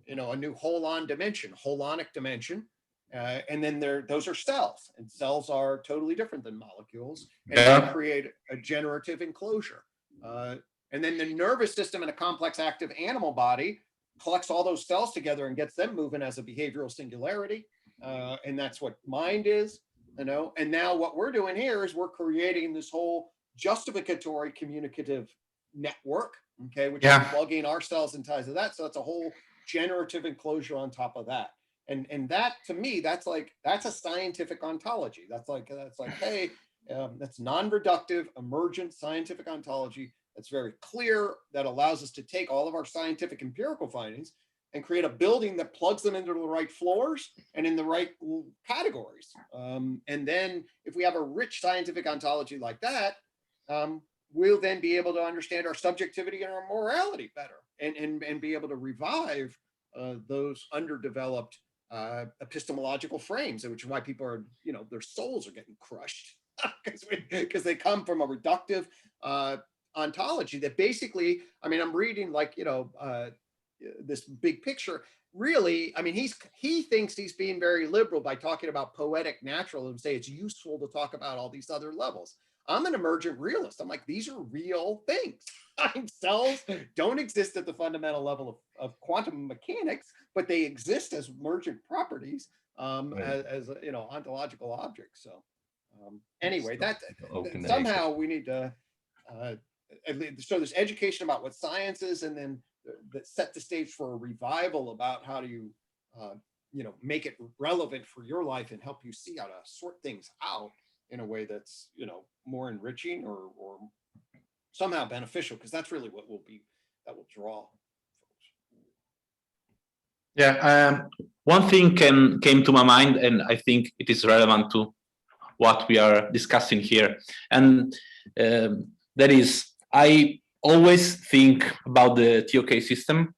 you know, a new holon dimension, holonic dimension. And then those are cells, and cells are totally different than molecules, and they create a generative enclosure. And then the nervous system in a complex active animal body collects all those cells together and gets them moving as a behavioral singularity. And that's what mind is, you know. And now what we're doing here is we're creating this whole justificatory communicative network, okay, which is plugging our cells and ties to that. So that's a whole generative enclosure on top of that. And that, to me, that's a scientific ontology. That's like, hey, that's non-reductive, emergent scientific ontology. That's very clear, that allows us to take all of our scientific empirical findings and create a building that plugs them into the right floors and in the right categories. And then if we have a rich scientific ontology like that, we'll then be able to understand our subjectivity and our morality better, and be able to revive those underdeveloped epistemological frames, which is why people are, you know, their souls are getting crushed because they come from a reductive ontology that basically, I mean, I'm reading, like, you know, this big picture. Really, I mean, he thinks he's being very liberal by talking about poetic naturalism, say it's useful to talk about all these other levels. I'm an emergent realist. I'm like, these are real things. Cells don't exist at the fundamental level of quantum mechanics, but they exist as emergent properties, as you know, ontological objects. So anyway, that somehow we need to so there's education about what science is, and then that set the stage for a revival about how do you you know, make it relevant for your life and help you see how to sort things out in a way that's, you know, more enriching or somehow beneficial, because that's really what will draw folks. Yeah, one thing came to my mind, and I think it is relevant to what we are discussing here, and that is, I always think about the TOK system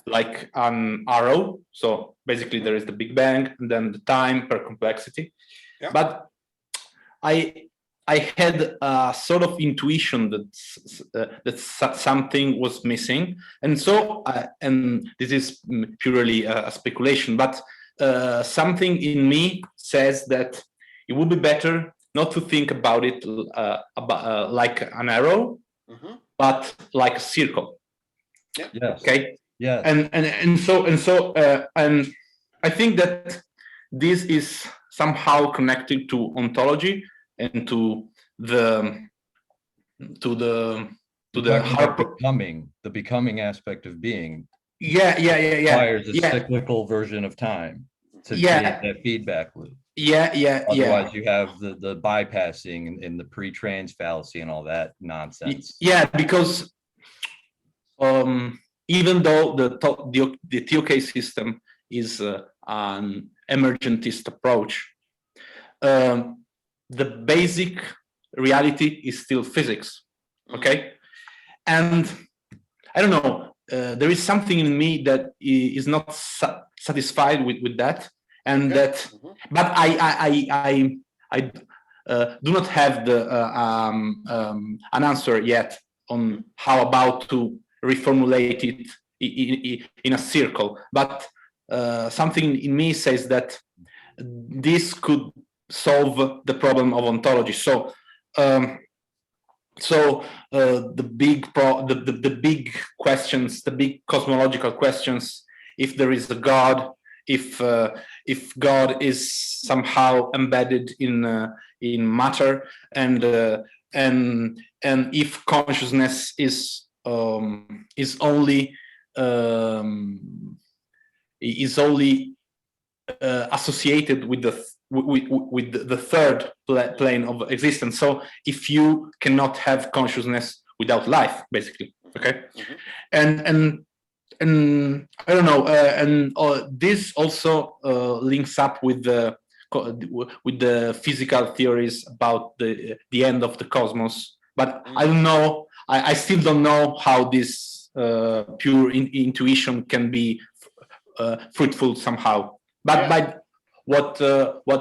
like an arrow. So basically there is the Big Bang and then the time per complexity. Yeah. But I had a sort of intuition that something was missing, and so and this is purely a speculation, but something in me says that it would be better not to think about it like an arrow, but like a circle. Yeah. Yes. Okay. Yeah. And so I think that this is somehow connected to ontology and to the becoming aspect of being. Yeah. Requires a cyclical version of time to create that feedback loop. Yeah. Otherwise, you have the bypassing and the pre-trans fallacy and all that nonsense. Yeah, because even though the TOK system is an emergentist approach, the basic reality is still physics. Okay, and I don't know. There is something in me that is not satisfied with that. And that, but I do not have an answer yet on how about to reformulate it in a circle. But something in me says that this could solve the problem of ontology. So, the big questions, the big cosmological questions: if there is a God, if God is somehow embedded in matter, and if consciousness is only associated with the third plane of existence. So if you cannot have consciousness without life, basically, okay, and I don't know, and this also links up with the with the physical theories about the end of the cosmos. But I don't know. I still don't know how this pure intuition can be fruitful somehow. But by what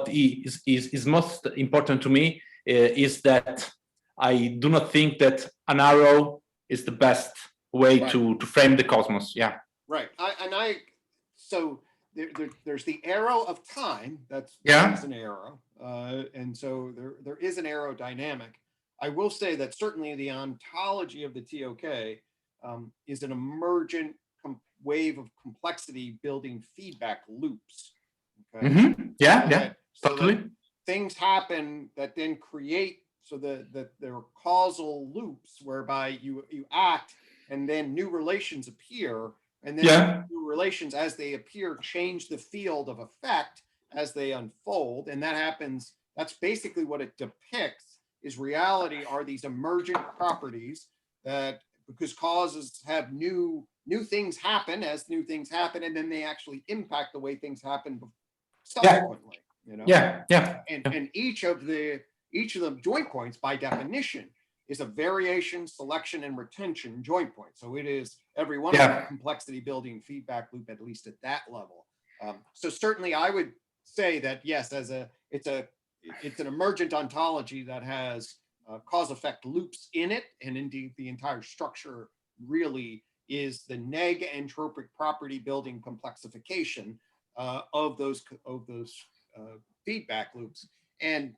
is most important to me is that I do not think that an arrow is the best way to frame the cosmos. Yeah. Right. So there's the arrow of time. That's an arrow, and so there is an arrow dynamic. I will say that certainly the ontology of the TOK is an emergent wave of complexity building feedback loops. Okay. Mm-hmm. Yeah. Totally. That things happen that then create that there are causal loops whereby you act and then new relations appear, and then new relations as they appear change the field of effect as they unfold, and that happens. That's basically what it depicts. Is reality are these emergent properties that, because causes have new things happen as new things happen, and then they actually impact the way things happen subsequently. You know. And each of the joint points, by definition, is a variation, selection, and retention joint point. So it is every one of them complexity building feedback loop, at least at that level. So certainly, I would say that yes, it's an emergent ontology that has cause-effect loops in it, and indeed the entire structure really is the neg-entropic property building complexification of those feedback loops. And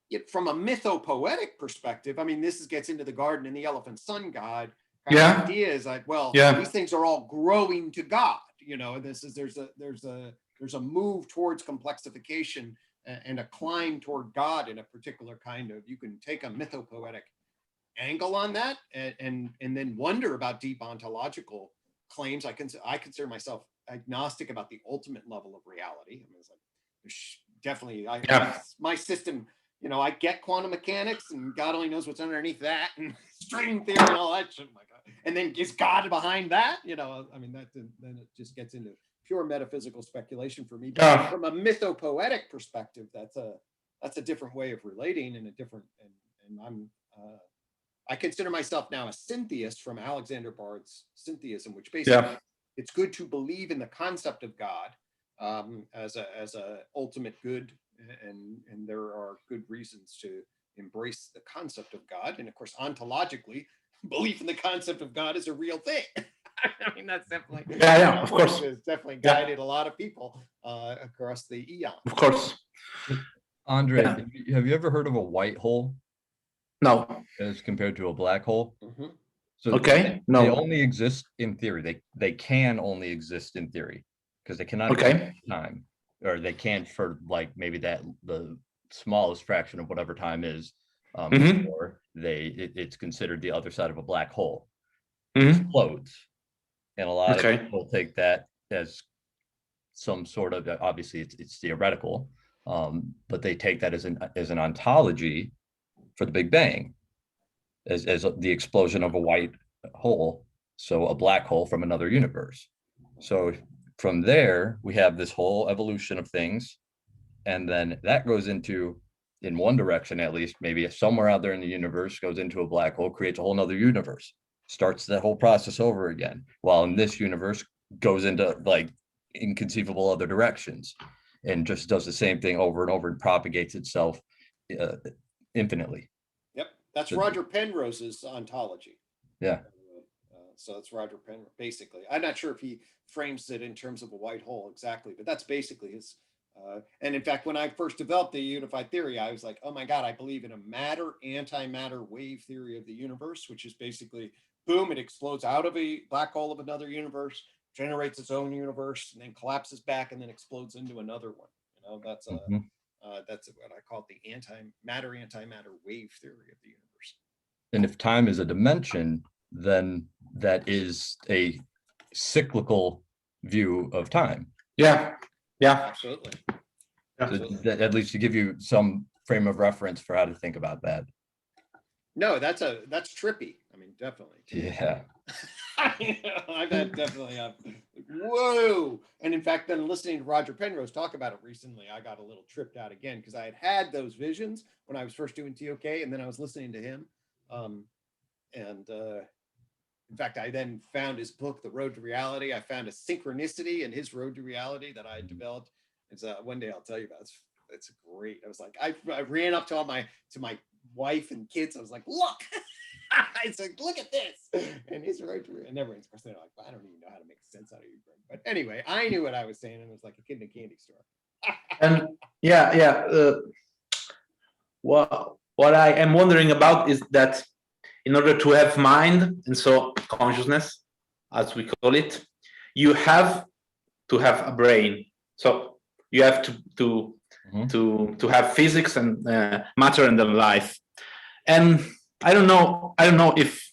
yet, from a mythopoetic perspective, I mean, this gets into the garden and the elephant sun god kind of idea. Is like, these things are all growing to God. You know, there's a move towards complexification and a climb toward God in a particular kind of. You can take a mythopoetic angle on that and then wonder about deep ontological claims. I consider myself agnostic about the ultimate level of reality. I mean, it's like there's definitely my system. You know, I get quantum mechanics, and God only knows what's underneath that, and string theory and all that shit. Oh my God. And then is God behind that? You know, I mean, then it just gets into pure metaphysical speculation for me. But from a mythopoetic perspective, that's a different way of relating, and a different. And I consider myself now a syntheist from Alexander Bard's syntheism, which basically it's good to believe in the concept of God as a ultimate good. And there are good reasons to embrace the concept of God. And of course, ontologically, belief in the concept of God is a real thing. I mean, that's definitely of course. It's definitely guided a lot of people across the eon. Of course. Andre, have you ever heard of a white hole? No. As compared to a black hole? Mm-hmm. So they only exist in theory. They can only exist in theory because they cannot exist in time. Or they can't for like maybe the smallest fraction of whatever time is, or it's considered the other side of a black hole. It explodes, and a lot of people take that as some sort of, obviously it's theoretical, but they take that as an ontology for the Big Bang, as the explosion of a white hole, so a black hole from another universe. So from there, we have this whole evolution of things, and then that goes into, in one direction at least, maybe somewhere out there in the universe, goes into a black hole, creates a whole nother universe, starts that whole process over again, while in this universe goes into like inconceivable other directions, and just does the same thing over and over and propagates itself infinitely. Yep, that's Roger Penrose's ontology. Yeah. So it's Roger Penrose, basically. I'm not sure if he frames it in terms of a white hole exactly, but that's basically his. And in fact, when I first developed the unified theory, I was like, oh my God, I believe in a matter-antimatter wave theory of the universe, which is basically, boom, it explodes out of a black hole of another universe, generates its own universe, and then collapses back and then explodes into another one. You know, that's what I call the matter-antimatter wave theory of the universe. And if time is a dimension, then that is a cyclical view of time. Absolutely. So at least to give you some frame of reference for how to think about that. No, that's trippy. I mean, definitely. Yeah. I've had definitely whoa. And in fact, then listening to Roger Penrose talk about it recently, I got a little tripped out again because I had those visions when I was first doing TOK, and then I was listening to him. In fact, I then found his book, The Road to Reality. I found a synchronicity in his Road to Reality that I developed. It's one day I'll tell you about. It's great. I was like, I ran up to my wife and kids. I was like, look. I said, look at this. And his Road to Reality. And everyone's they're like, I don't even know how to make sense out of you, Greg. But anyway, I knew what I was saying, and it was like a kid in a candy store. And what I am wondering about is that in order to have mind, and so consciousness, as we call it, you have to have a brain. So you have to have physics and matter and then life. And I don't know if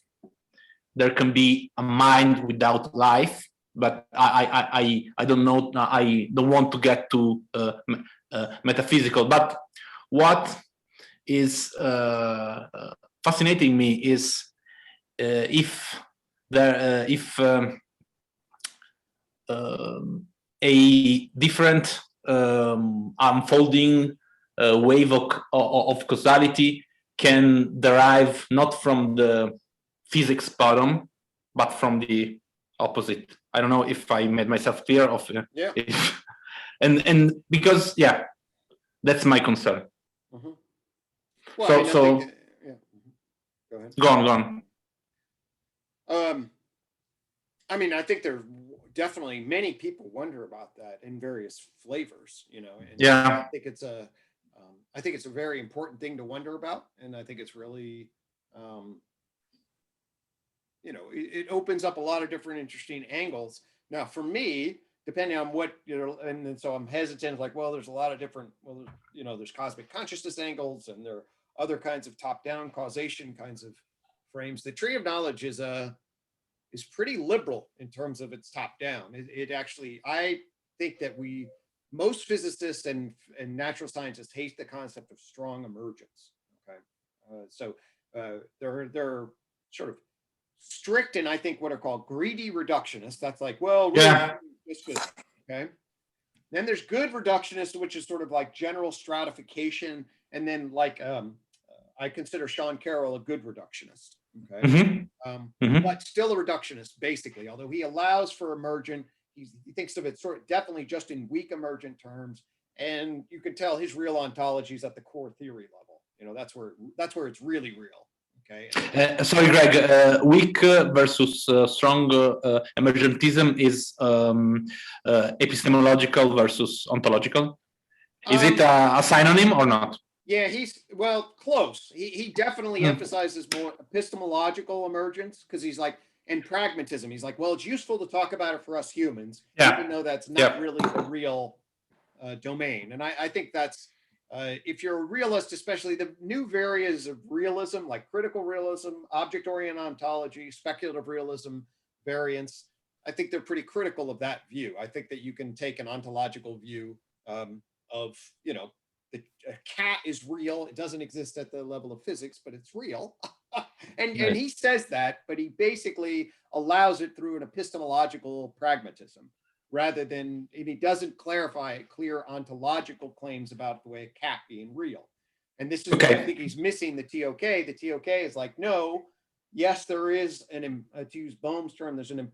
there can be a mind without life, but I don't know. I don't want to get too metaphysical. But what is fascinating me is if a different unfolding wave of causality can derive not from the physics bottom, but from the opposite. I don't know if I made myself clear of and because that's my concern. Mm-hmm. Well, Go ahead. Go on. I mean, I think there definitely many people wonder about that in various flavors, and I think it's a very important thing to wonder about, and I think it's really, it opens up a lot of different interesting angles. Now, for me, depending on what, and so I'm hesitant, like, well, there's a lot of different, there's cosmic consciousness angles, and there are other kinds of top-down causation kinds of frames. The tree of knowledge is pretty liberal in terms of its top-down. It actually, I think that most physicists and natural scientists hate the concept of strong emergence. Okay, so they're sort of strict, and I think what are called greedy reductionists. That's like, well, really, it's good. Okay. Then there's good reductionists, which is sort of like general stratification, and then like I consider Sean Carroll a good reductionist. Okay, but still a reductionist, basically. Although he allows for emergent, he thinks of it sort of definitely just in weak emergent terms, and you can tell his real ontology is at the core theory level. That's where it's really real. Okay. Sorry, Greg. Weak versus strong emergentism is epistemological versus ontological. Is it a synonym or not? Yeah, he's close. He definitely emphasizes more epistemological emergence because he's like, and pragmatism. He's like, well, it's useful to talk about it for us humans, even though that's not really a real domain. And I think that's, if you're a realist, especially the new areas of realism, like critical realism, object-oriented ontology, speculative realism, variance, I think they're pretty critical of that view. I think that you can take an ontological view of, a cat is real. It doesn't exist at the level of physics, but it's real. and he says that, but he basically allows it through an epistemological pragmatism rather than, and he doesn't clarify clear ontological claims about the way a cat being real. And this is what I think he's missing the TOK. The TOK is like, no, yes, there is to use Bohm's term, there's an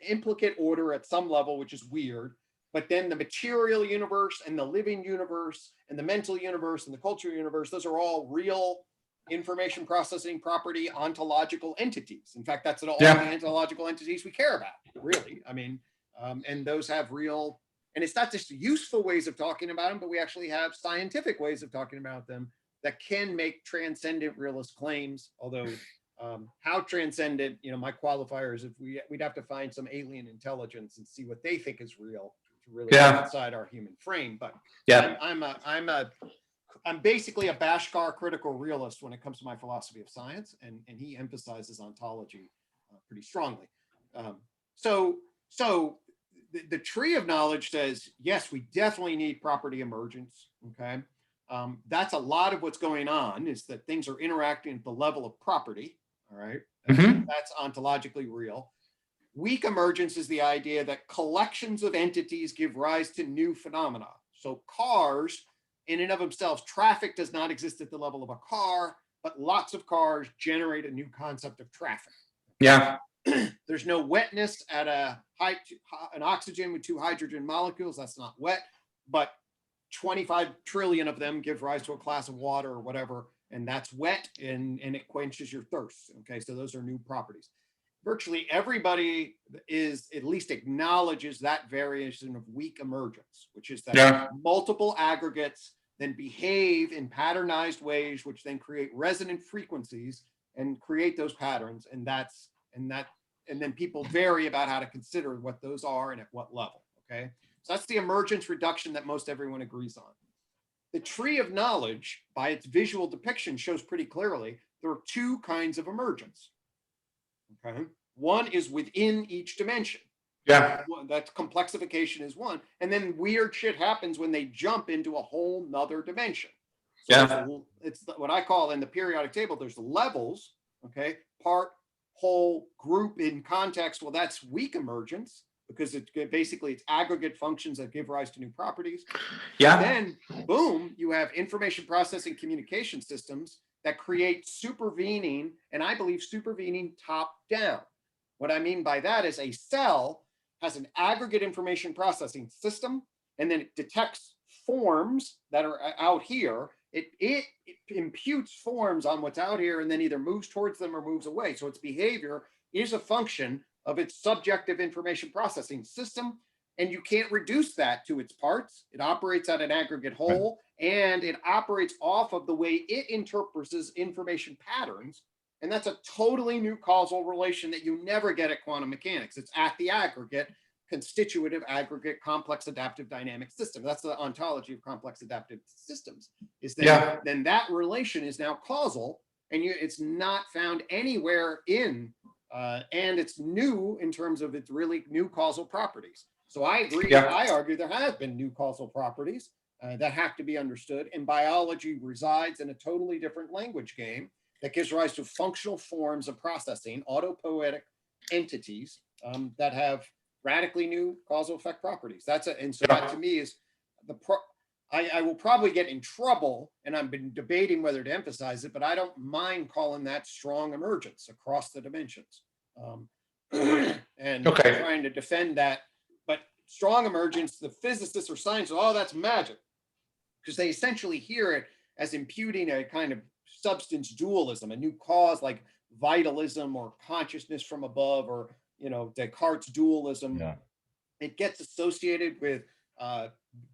implicate order at some level, which is weird. But then the material universe and the living universe and the mental universe and the cultural universe, those are all real information processing property ontological entities. In fact, that's all the ontological entities we care about, really. I mean, and those have real, and it's not just useful ways of talking about them, but we actually have scientific ways of talking about them that can make transcendent realist claims. Although how transcendent, my qualifier is if we'd have to find some alien intelligence and see what they think is real. Really outside our human frame, but I'm basically a Bashkar critical realist when it comes to my philosophy of science, and he emphasizes ontology pretty strongly. So the tree of knowledge says, yes, we definitely need property emergence. Okay, that's a lot of what's going on, is that things are interacting at the level of property. All right, that's ontologically real. Weak emergence is the idea that collections of entities give rise to new phenomena. So cars, in and of themselves, traffic does not exist at the level of a car, but lots of cars generate a new concept of traffic. Yeah. There's no wetness at an oxygen with 2 hydrogen molecules. That's not wet, but 25 trillion of them give rise to a class of water or whatever, and that's wet, and it quenches your thirst. Okay, so those are new properties. Virtually everybody is at least acknowledges that variation of weak emergence, which is that multiple aggregates then behave in patternized ways, which then create resonant frequencies and create those patterns, and then people vary about how to consider what those are and at what level. Okay, so that's the emergence reduction that most everyone agrees on. The tree of knowledge, by its visual depiction, shows pretty clearly there are 2 kinds of emergence. Okay, one is within each dimension. Yeah. That complexification is one, and then weird shit happens when they jump into a whole nother dimension. So it's what I call in the periodic table. There's levels. Okay, part, whole, group, in context. Well, that's weak emergence, because it's aggregate functions that give rise to new properties. Yeah. Then, boom, you have information processing communication systems that create supervening, and I believe supervening top down. What I mean by that is a cell has an aggregate information processing system, and then it detects forms that are out here. It imputes forms on what's out here and then either moves towards them or moves away. So its behavior is a function of its subjective information processing system, and you can't reduce that to its parts. It operates at an aggregate whole, and it operates off of the way it interprets information patterns, and that's a totally new causal relation that you never get at quantum mechanics. It's at the aggregate, constitutive aggregate complex adaptive dynamic system. That's the ontology of complex adaptive systems. Is that then that relation is now causal, and it's not found anywhere in and it's new in terms of its really new causal properties. So I agree. I argue there have been new causal properties that have to be understood, and biology resides in a totally different language game that gives rise to functional forms of processing, autopoietic entities that have radically new causal effect properties. That to me is I will probably get in trouble, and I've been debating whether to emphasize it, but I don't mind calling that strong emergence across the dimensions. And trying to defend that. But strong emergence, the physicists or scientists, that's magic, because they essentially hear it as imputing a kind of substance dualism, a new cause like vitalism or consciousness from above, or Descartes' dualism. It gets associated with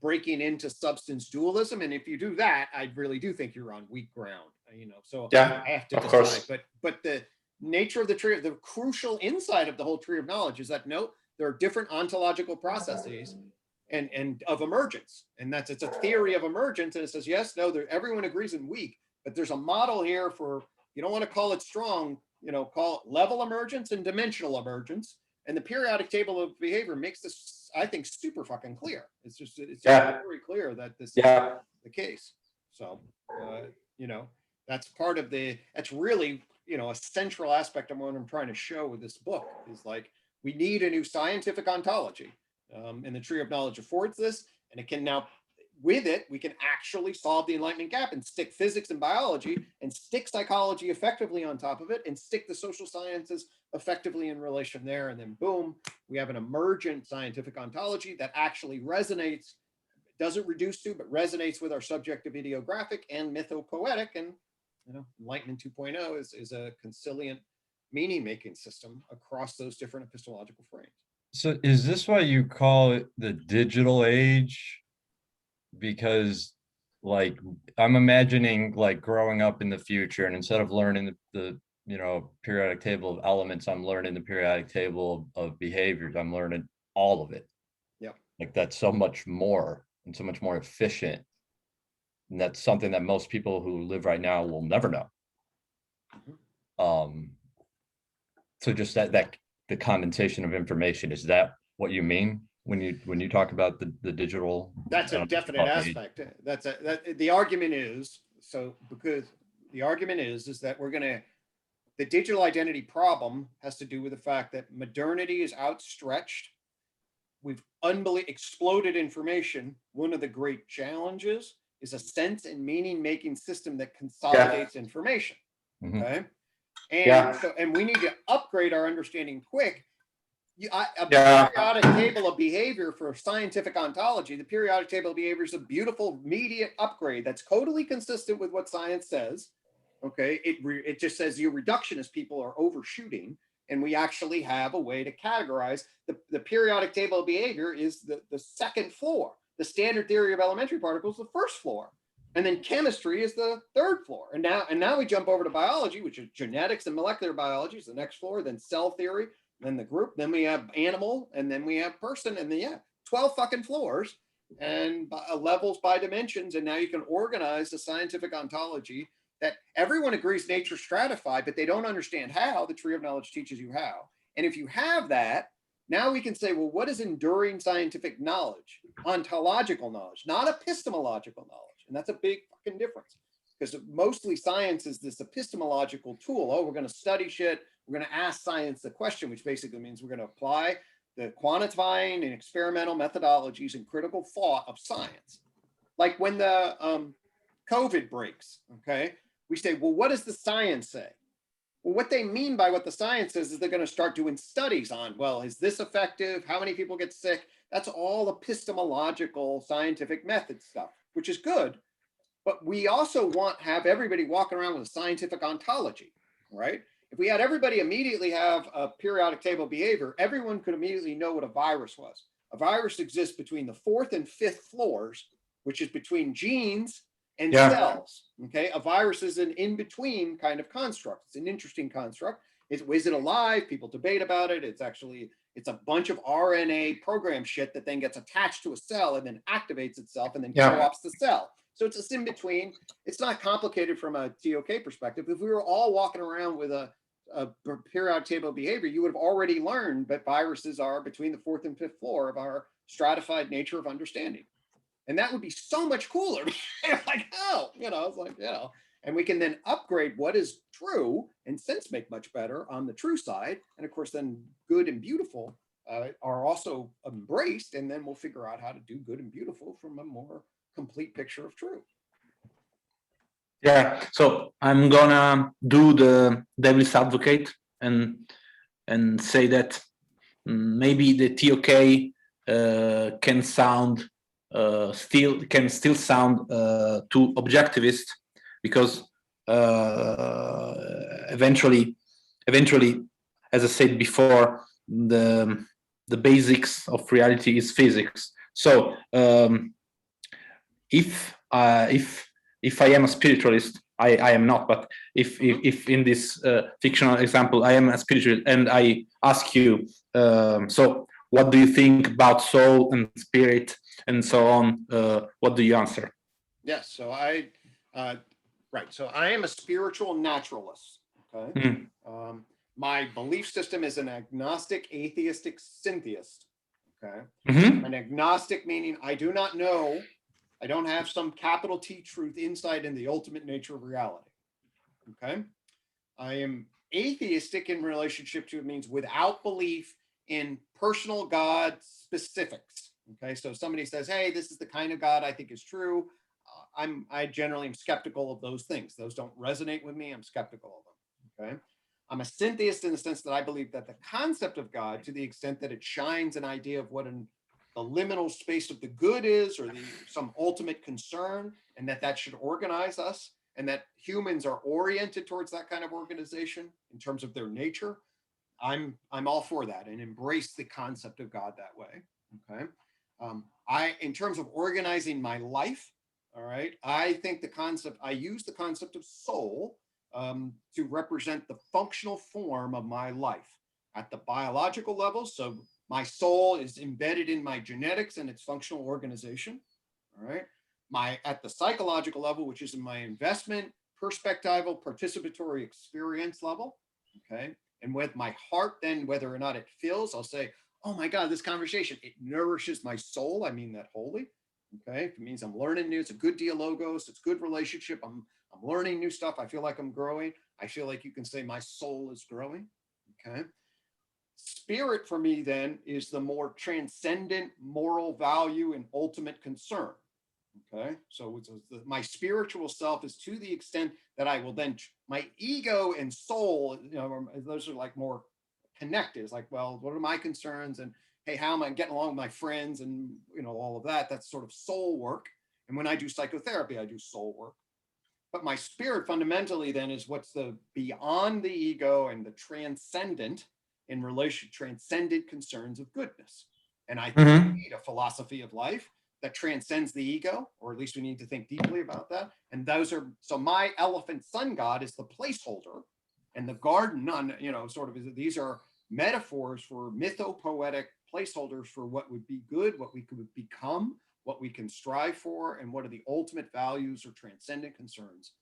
breaking into substance dualism, and if you do that, I really do think you're on weak ground. So I have to decide. But the nature of the tree, the crucial insight of the whole tree of knowledge is that there are different ontological processes and of emergence, and it's a theory of emergence, and it says everyone agrees in weak, but there's a model here for, you don't want to call it strong, call it level emergence and dimensional emergence. And the periodic table of behavior makes this, I think, super fucking clear. It's just very clear that this is the case. So, that's part of that's really, a central aspect of what I'm trying to show with this book is like, we need a new scientific ontology. And the tree of knowledge affords this, and it can now, with it, we can actually solve the Enlightenment gap and stick physics and biology and stick psychology effectively on top of it and stick the social sciences effectively in relation there. And then boom, we have an emergent scientific ontology that actually resonates, doesn't reduce to, but resonates with our subjective ideographic and mythopoetic. And, Enlightenment 2.0 is a conciliant meaning-making system across those different epistemological frames. So is this why you call it the digital age? Because like I'm imagining like growing up in the future, and instead of learning the periodic table of elements, I'm learning the periodic table of behaviors. I'm learning all of it. Yeah. Like that's so much more and so much more efficient. And that's something that most people who live right now will never know. So just that the condensation of information, is that what you mean when you talk about the digital? That's a definite aspect. The argument is, because the argument is that the digital identity problem has to do with the fact that modernity is outstretched. We've exploded information. One of the great challenges is a sense and meaning making system that consolidates information. Okay. And we need to upgrade our understanding quick. Periodic table of behavior for scientific ontology, the periodic table of behavior is a beautiful immediate upgrade that's totally consistent with what science says. Okay, it just says you reductionist people are overshooting, and we actually have a way to categorize. The periodic table of behavior is the second floor. The standard theory of elementary particles, the first floor. And then chemistry is the third floor. And now we jump over to biology, which is genetics and molecular biology is the next floor, then cell theory, then the group, then we have animal, and then we have person, and then 12 fucking floors and levels by dimensions. And now you can organize the scientific ontology that everyone agrees nature stratified, but they don't understand how. The tree of knowledge teaches you how. And if you have that, now we can say, well, what is enduring scientific knowledge? Ontological knowledge, not epistemological knowledge. And that's a big fucking difference, because mostly science is this epistemological tool. Oh, we're going to study shit. We're going to ask science the question, which basically means we're going to apply the quantifying and experimental methodologies and critical thought of science. Like when the COVID breaks, okay, we say, well, what does the science say? Well, what they mean by what the science says is they're going to start doing studies on, well, is this effective? How many people get sick? That's all epistemological scientific method stuff, which is good. But we also have everybody walking around with a scientific ontology, right? If we had everybody immediately have a periodic table of behavior, everyone could immediately know what a virus was. A virus exists between the 4th and 5th floors, which is between genes and cells. Okay, a virus is an in-between kind of construct. It's an interesting construct. Is it alive? People debate about it. It's a bunch of RNA program shit that then gets attached to a cell and then activates itself and then co-ops the cell. So it's a in-between. It's not complicated from a TOK perspective. If we were all walking around with a periodic table of behavior, you would have already learned that viruses are between the 4th and 5th floor of our stratified nature of understanding. And that would be so much cooler. Like, oh, it's like, and we can then upgrade what is true and sense make much better on the true side. And of course, then good and beautiful are also embraced. And then we'll figure out how to do good and beautiful from a more complete picture of truth. Yeah, so I'm gonna do the devil's advocate and say that maybe the TOK can still sound too objectivist, because eventually, as I said before, the basics of reality is physics. So if I am a spiritualist, I am not, but if in this fictional example I am a spiritualist and I ask you, so what do you think about soul and spirit and so on? What do you answer? Yes, so so I am a spiritual naturalist. Okay, my belief system is an agnostic, atheistic, syntheist. Okay, an agnostic meaning I do not know. I don't have some capital T truth insight in the ultimate nature of reality. Okay. I am atheistic in relationship to, it means without belief in personal God specifics. Okay. So if somebody says, hey, this is the kind of God I think is true, I generally am skeptical of those things. Those don't resonate with me. I'm skeptical of them. Okay. I'm a syntheist in the sense that I believe that the concept of God, to the extent that it shines an idea of what the liminal space of the good is, or some ultimate concern, and that should organize us, and that humans are oriented towards that kind of organization in terms of their nature. I'm all for that and embrace the concept of God that way. Okay. In terms of organizing my life, all right, I think I use the concept of soul to represent the functional form of my life at the biological level. So my soul is embedded in my genetics and its functional organization. All right. At the psychological level, which is in my investment, perspectival, participatory experience level. Okay. And with my heart, then whether or not it feels, I'll say, oh my God, this conversation, it nourishes my soul. I mean that wholly. Okay. It means I'm learning new. It's a good dialogos. It's good relationship. I'm learning new stuff. I feel like I'm growing. I feel like you can say my soul is growing. Okay. Spirit for me then is the more transcendent moral value and ultimate concern. Okay, so my spiritual self is to the extent that I will then, my ego and soul, those are like more connected. It's like, well, what are my concerns? And hey, how am I getting along with my friends? And, all of that, that's sort of soul work. And when I do psychotherapy, I do soul work. But my spirit fundamentally then is what's the beyond the ego and the transcendent in relation, transcendent concerns of goodness. And I think we need a philosophy of life that transcends the ego, or at least we need to think deeply about that. And those are, so my elephant sun god is the placeholder, and the garden, these are metaphors for mythopoetic placeholders for what would be good, what we could become, what we can strive for, and what are the ultimate values or transcendent concerns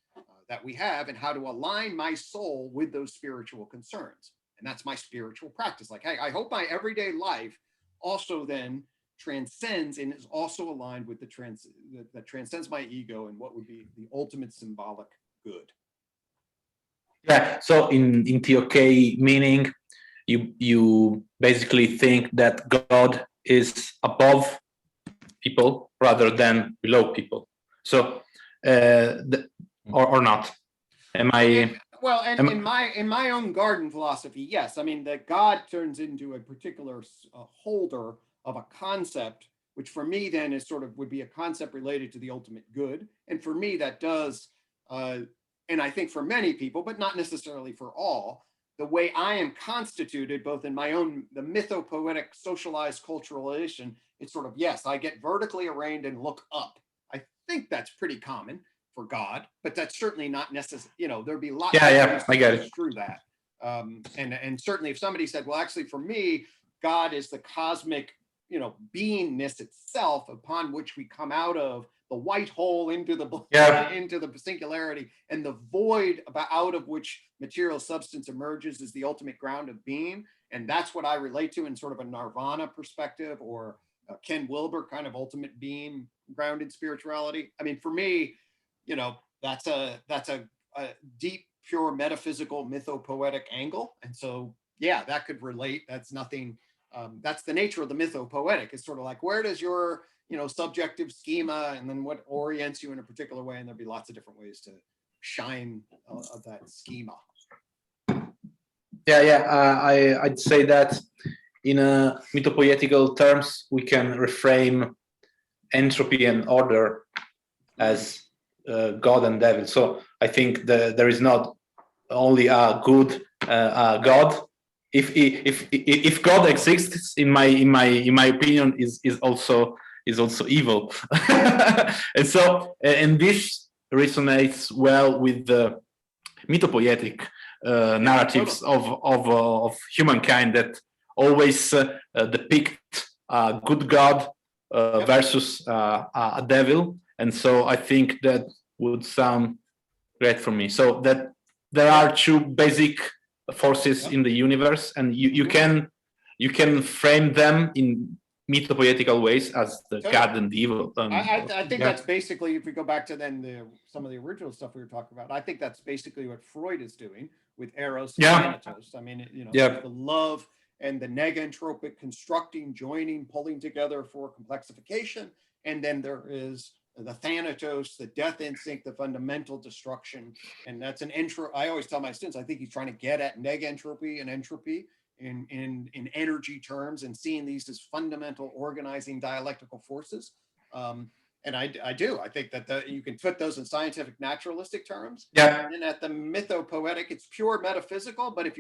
that we have, and how to align my soul with those spiritual concerns. And that's my spiritual practice. Like, hey, I hope my everyday life also then transcends and is also aligned with that transcends my ego and what would be the ultimate symbolic good. Yeah. So in TOK meaning, you basically think that God is above people rather than below people. So or not? Am I? Well, and in my own garden philosophy, yes. I mean, that God turns into a particular holder of a concept, which for me then is sort of would be a concept related to the ultimate good. And for me, that does, and I think for many people, but not necessarily for all, the way I am constituted, both in my own, the mythopoetic socialized culturalization, it's sort of, yes, I get vertically arraigned and look up. I think that's pretty common for God, but that's certainly not necessary. There'd be lots of ways I get it. through that. And certainly if somebody said, well, actually for me, God is the cosmic, beingness itself upon which we come out of the white hole into the singularity, and the void out of which material substance emerges is the ultimate ground of being. And that's what I relate to in sort of a nirvana perspective, or Ken Wilber kind of ultimate being grounded spirituality. I mean, for me, that's a deep, pure metaphysical mythopoetic angle. And so, yeah, that could relate. That's nothing. That's the nature of the mythopoetic. It's sort of like, where does your, subjective schema, and then what orients you in a particular way? And there'll be lots of different ways to shine of that schema. Yeah. I'd say that in a mythopoetical terms, we can reframe entropy and order as God and devil. So I think there is not only a good God. If God exists, in my opinion, is also evil. And so, and this resonates well with the mythopoetic narratives of humankind that always depict a good God versus a devil. And so I think that would sound great for me. So that there are two basic forces in the universe, and you can frame them in mythopoetical ways as the God and the evil. I think that's basically, if we go back to then some of the original stuff we were talking about, I think that's basically what Freud is doing with Eros and Thanatos. I mean, the love and the negentropic constructing, joining, pulling together for complexification. And then there is the Thanatos, the death instinct, the fundamental destruction. And that's an intro. I always tell my students, I think he's trying to get at negentropy and entropy in energy terms, and seeing these as fundamental organizing dialectical forces. And I do. I think that you can put those in scientific naturalistic terms. Yeah. And at the mythopoetic, it's pure metaphysical. But if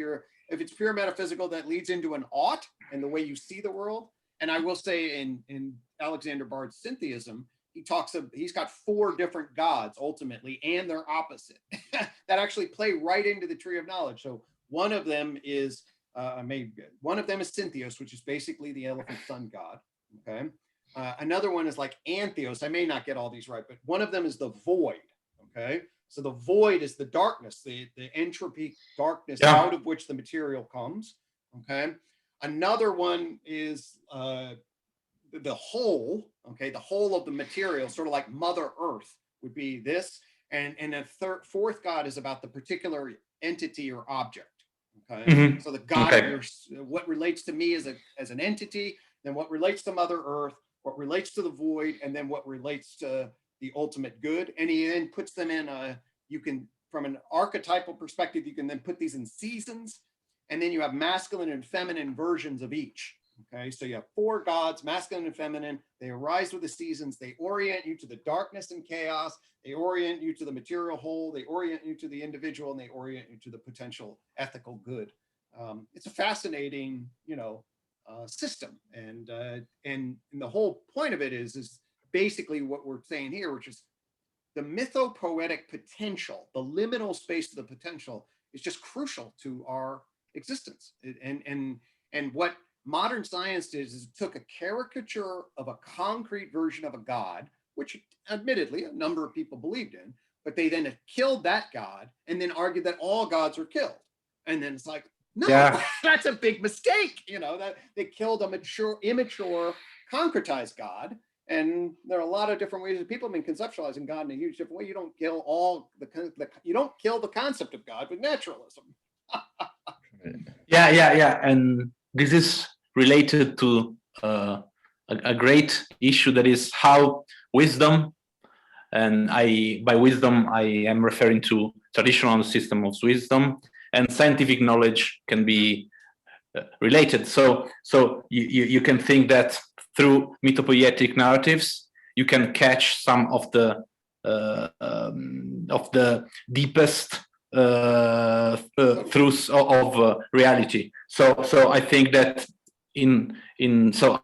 it's pure metaphysical, that leads into an ought and the way you see the world. And I will say in Alexander Bard's Syntheism, he's got 4 different gods ultimately, and they're opposite that actually play right into the tree of knowledge. So one of them is Syntheos, which is basically the elephant sun god. Okay. Another one is like Antheos. I may not get all these right, but one of them is the void. Okay. So the void is the darkness, the entropy darkness out of which the material comes. Okay. Another one is the whole. Okay. The whole of the material, sort of like Mother Earth would be this. And a fourth god is about the particular entity or object. Okay, Mhm. so the God, Okay. what relates to me as an entity, then what relates to Mother Earth, what relates to the void, and then what relates to the ultimate good. And he then puts them in you can, from an archetypal perspective, you can then put these in seasons, and then you have masculine and feminine versions of each. Okay, so you have 4 gods, masculine and feminine. They arise with the seasons. They orient you to the darkness and chaos. They orient you to the material whole. They orient you to the individual, and they orient you to the potential ethical good. It's a fascinating, system, and the whole point of it is basically what we're saying here, which is the mythopoetic potential, the liminal space of the potential, is just crucial to our existence. And what modern science did is it took a caricature of a concrete version of a god, which admittedly a number of people believed in, but they then killed that god and then argued that all gods were killed. And then it's like, no, Yeah. that's a big mistake. That they killed a immature, concretized God. And there are a lot of different ways that people have been conceptualizing God in a huge different way. You don't kill you don't kill the concept of God with naturalism. Yeah. And this is related to a great issue, that is how wisdom, and by wisdom I am referring to traditional system of wisdom, and scientific knowledge can be related. So you can think that through mythopoetic narratives you can catch some of the deepest truths of reality. So I think that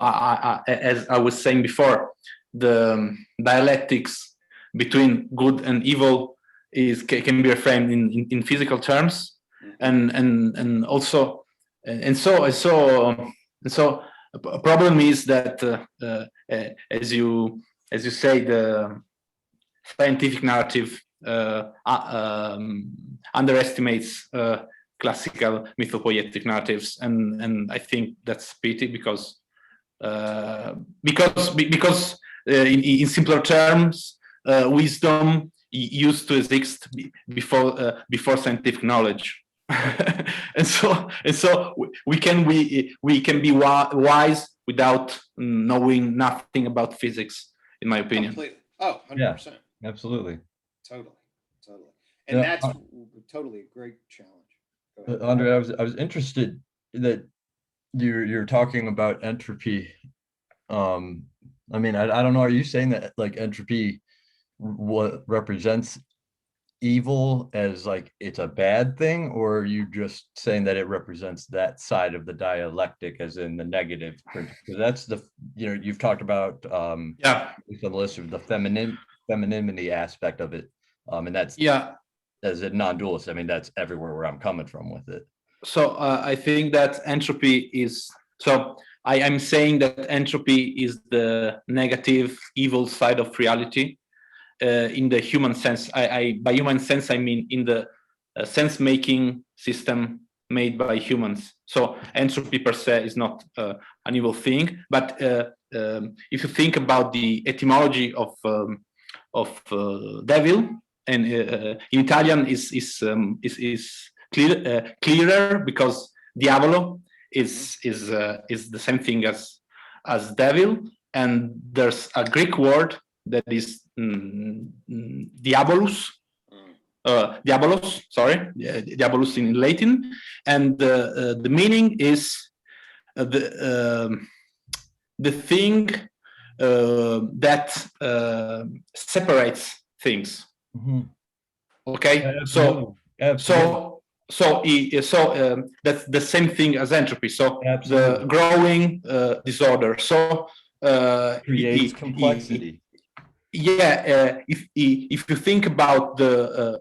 as I was saying before, the dialectics between good and evil can be framed in physical terms, and also a problem is that as you say, the scientific narrative underestimates classical mythopoetic narratives, and I think that's pity, because in simpler terms, wisdom used to exist before scientific knowledge. and so we can be wise without knowing nothing about physics, in my opinion. Completely. 100%. Yeah, absolutely. Totally. And Yeah, that's totally a great challenge. Andrea, I was interested that you're talking about entropy. I mean, I don't know. Are you saying that like entropy what represents evil as like it's a bad thing, or are you just saying that it represents that side of the dialectic as in the negative? Because that's you've talked about the list of the femininity aspect of it, and that's as a non-dualist. I mean, that's everywhere where I'm coming from with it. So I think that entropy is, so I am saying that entropy is the negative, evil side of reality. In the human sense, by human sense, I mean in the sense-making system made by humans. So entropy per se is not an evil thing, but if you think about the etymology of devil, and in Italian is clearer, because diavolo is the same thing as devil, and there's a Greek word that is diabolus, diabolus in Latin, and the meaning is the thing that separates things. Mm-hmm. Okay, Absolutely. so that's the same thing as entropy. So Absolutely. the growing disorder. So creates complexity. If you think about the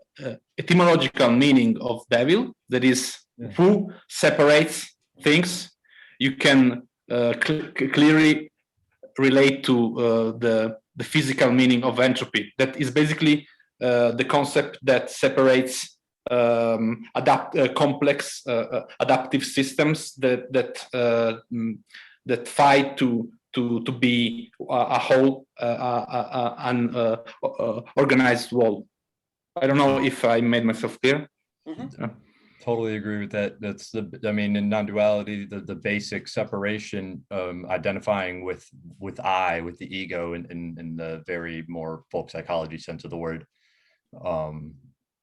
etymological meaning of devil, that is who separates things, you can clearly relate to the physical meaning of entropy. That is basically the concept that separates complex adaptive systems that fight to be a whole, an organized whole. I don't know if I made myself clear. Totally agree with that. That's I mean, in non-duality, the basic separation, identifying with I, with the ego, in the very more folk psychology sense of the word,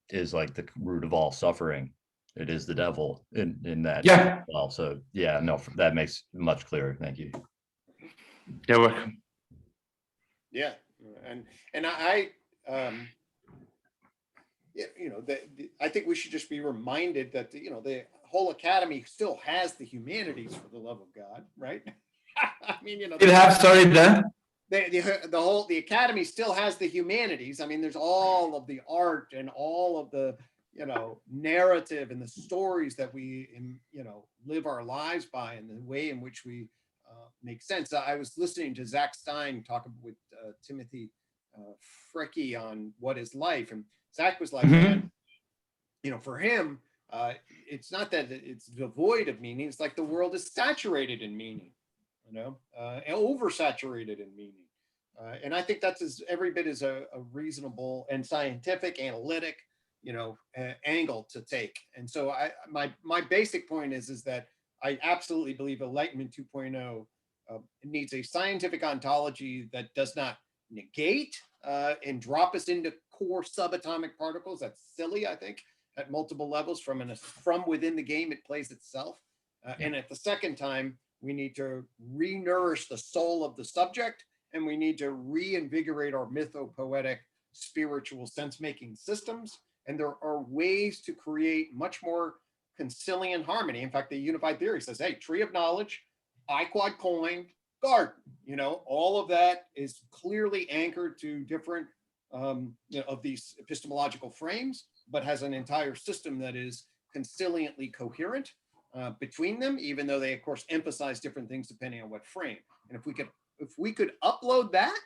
is like the root of all suffering. It is the devil in that. Yeah. Well, so yeah, no, that makes it much clearer. Thank you. You're welcome. Yeah, and I I think we should just be reminded that the whole academy still has the humanities, for the love of God, right? I mean, It have, sorry, the academy still has the humanities. I mean, there's all of the art and all of the narrative and the stories that we live our lives by, and the way in which we make sense. I was listening to Zach Stein talk with Timothy Frecky on what is life, and Zach was like, man, for him, it's not that it's devoid of meaning. It's like the world is saturated in meaning, oversaturated in meaning. And I think that's every bit as a reasonable and scientific, analytic, angle to take. And so my basic point is that I absolutely believe Enlightenment 2.0 needs a scientific ontology that does not negate and drop us into core subatomic particles. That's silly, I think, at multiple levels. From within the game, it plays itself. And at the second time, we need to re-nourish the soul of the subject, and we need to reinvigorate our mythopoetic spiritual sense-making systems. And there are ways to create much more conciliant harmony. In fact, the unified theory says, hey, tree of knowledge, I-quad coin, garden, all of that is clearly anchored to different of these epistemological frames, but has an entire system that is conciliantly coherent between them, even though they of course emphasize different things depending on what frame. And if we could upload that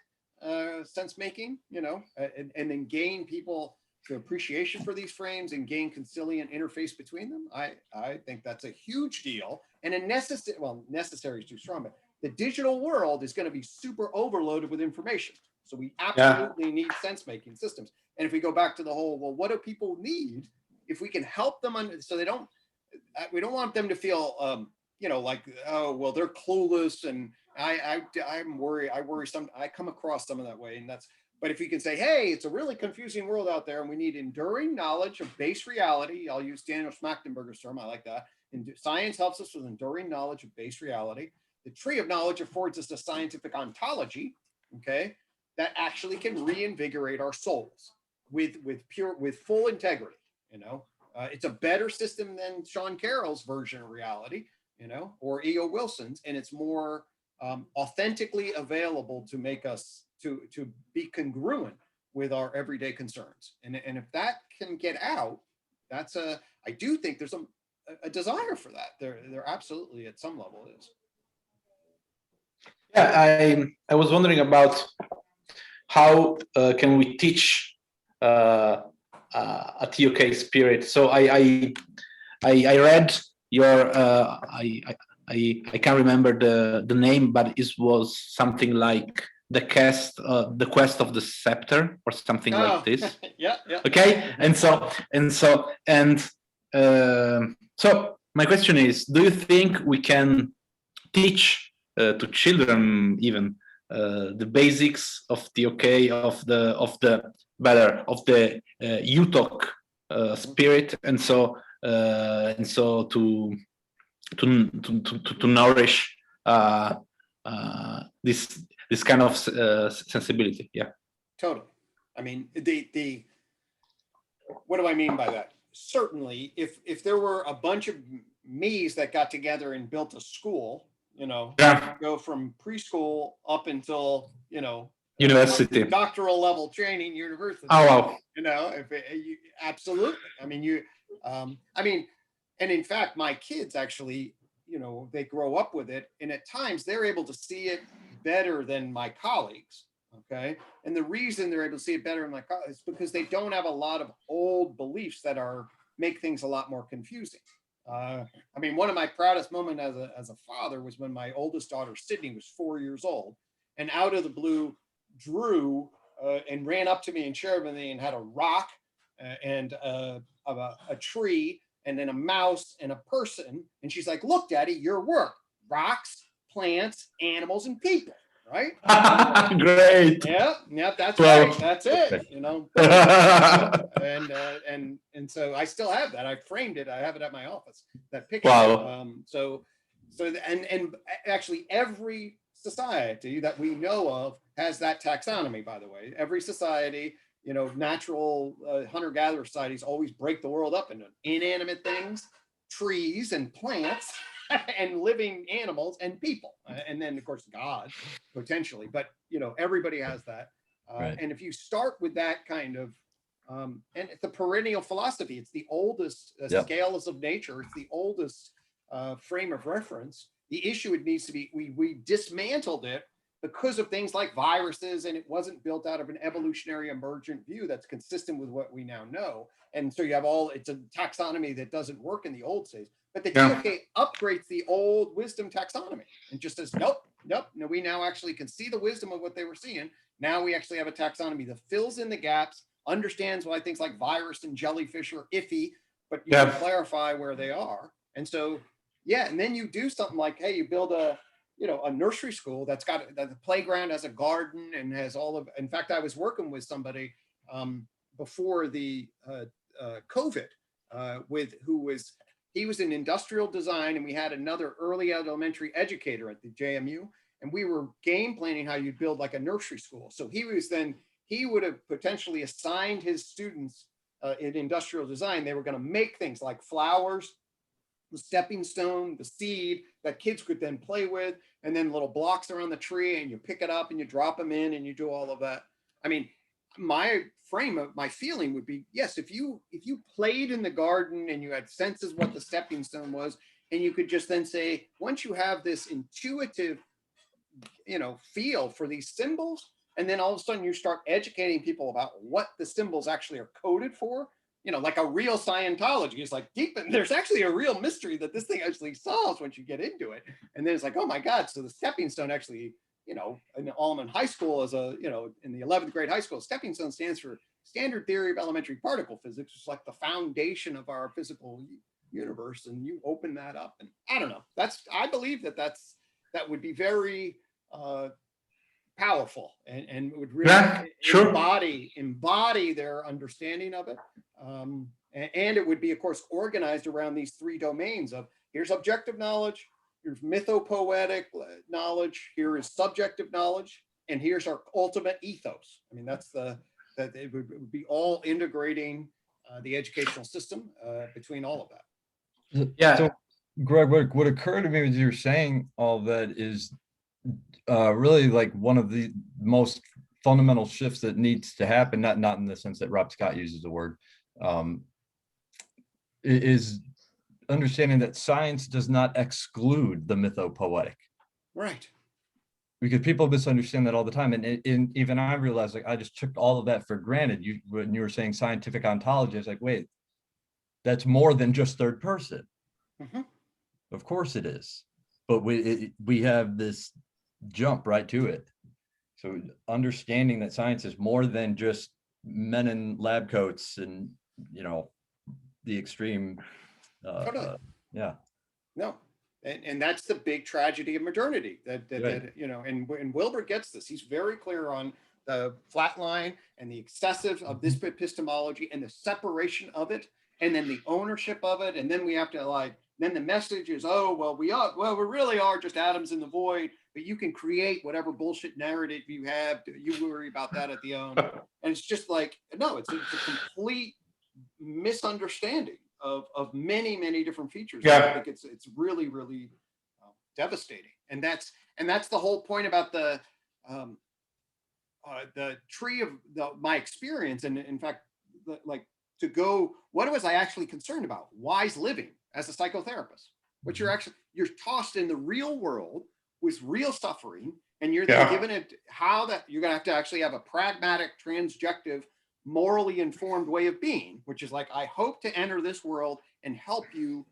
sense making, and then gain people the appreciation for these frames and gain conciliant interface between them, I think that's a huge deal, and necessary is too strong, but the digital world is going to be super overloaded with information. So we absolutely need sense-making systems. And if we go back to the whole, well, what do people need? If we can help them so we don't want them to feel, like, oh, well, they're clueless, and I'm worried. I come across some of that way, but if you can say, hey, it's a really confusing world out there, and we need enduring knowledge of base reality. I'll use Daniel Schmachtenberger's term. I like that. And science helps us with enduring knowledge of base reality. The tree of knowledge affords us a scientific ontology, okay, that actually can reinvigorate our souls with full integrity. It's a better system than Sean Carroll's version of reality, or E.O. Wilson's, and it's more authentically available to make us to be congruent with our everyday concerns. And if that can get out, I do think there's a desire for that. There absolutely at some level is. Yeah, I was wondering about how can we teach a TOK spirit. So I read your I can't remember the name, but it was something like the quest of the scepter or something like this. Yeah. Okay, so my question is, do you think we can teach to children even the basics of TOK, of the UTOK spirit, and so to nourish this kind of sensibility? Yeah, totally. I mean, what do I mean by that? Certainly, if there were a bunch of me's that got together and built a school, go from preschool up until university, doctoral level training, university. Oh wow! Absolutely. I mean, and in fact, my kids actually, they grow up with it, and at times they're able to see it better than my colleagues. Okay, and the reason they're able to see it better than my colleagues is because they don't have a lot of old beliefs that make things a lot more confusing. I mean, one of my proudest moments as a father was when my oldest daughter, Sydney, was 4 years old, and out of the blue, Drew and ran up to me and shared with me and had a rock and a tree, and then a mouse and a person. And she's like, look, Daddy, your work, rocks, plants, animals, and people, right? Great. Yeah, that's Well, right. That's it, you know. And so I still have that. I framed it. I have it at my office, that picture. Wow. And actually every society that we know of has that taxonomy, by the way. Every society, you know, natural hunter-gatherer societies always break the world up into inanimate things, trees and plants, and living animals and people. And then, of course, God, potentially. But, you know, everybody has that. Right. And if you start with that kind of, and it's a perennial philosophy, it's the oldest scales of nature, it's the oldest frame of reference. The issue, it needs to be, we dismantled it because of things like viruses, and it wasn't built out of an evolutionary emergent view that's consistent with what we now know. And so you have it's a taxonomy that doesn't work in the old days. But the TOK upgrades the old wisdom taxonomy and just says, nope, no, we now actually can see the wisdom of what they were seeing. Now we actually have a taxonomy that fills in the gaps, understands why things like virus and jellyfish are iffy, but you can clarify where they are. And so, and then you do something like, hey, you build a nursery school that's got the playground has a garden and has all of, in fact, I was working with somebody before the COVID he was in industrial design, and we had another early elementary educator at the JMU, and we were game planning how you'd build like a nursery school. So he would have potentially assigned his students in industrial design, they were going to make things like flowers, the stepping stone, the seed that kids could then play with, and then little blocks around the tree, and you pick it up and you drop them in and you do all of that. I mean, my feeling would be, yes, if you played in the garden and you had senses what the stepping stone was, and you could just then say, once you have this intuitive, feel for these symbols, and then all of a sudden you start educating people about what the symbols actually are coded for, like a real Scientology is like there's actually a real mystery that this thing actually solves once you get into it. And then it's like, oh my God, so the stepping stone actually, in Allman High School in the 11th grade high school, stepping stone stands for Standard Theory of Elementary Particle Physics. It's like the foundation of our physical universe. And you open that up, and I don't know, I believe that would be very powerful and would really embody their understanding of it. And it would be, of course, organized around these three domains of here's objective knowledge, here's mythopoetic knowledge, here is subjective knowledge, and here's our ultimate ethos. I mean, that it would be all integrating the educational system between all of that. Yeah. So, Greg, what occurred to me as you're saying all that is really like one of the most fundamental shifts that needs to happen, not in the sense that Rob Scott uses the word, is understanding that science does not exclude the mythopoetic. Right. Because people misunderstand that all the time. And even I realized, like, I just took all of that for granted. When you were saying scientific ontology, I was like, wait, that's more than just third person. Mm-hmm. Of course it is. But we have this jump right to it. So understanding that science is more than just men in lab coats and, the extreme. Totally. No. And that's the big tragedy of modernity that right. And Wilber gets this. He's very clear on the flat line and the excessive of this epistemology and the separation of it, and then the ownership of it. And then we have to then the message is, we really are just atoms in the void, but you can create whatever bullshit narrative you have. You worry about that at the end. And it's just like, no, it's a complete misunderstanding of many, many different features. I think it's really, really devastating. And that's the whole point about the tree of my experience. And in fact, what was I actually concerned about? Wise living as a psychotherapist, which you're tossed in the real world with real suffering, and you're then given it how that you're going to actually have a pragmatic, transjective, morally informed way of being, which is like, I hope to enter this world and help you,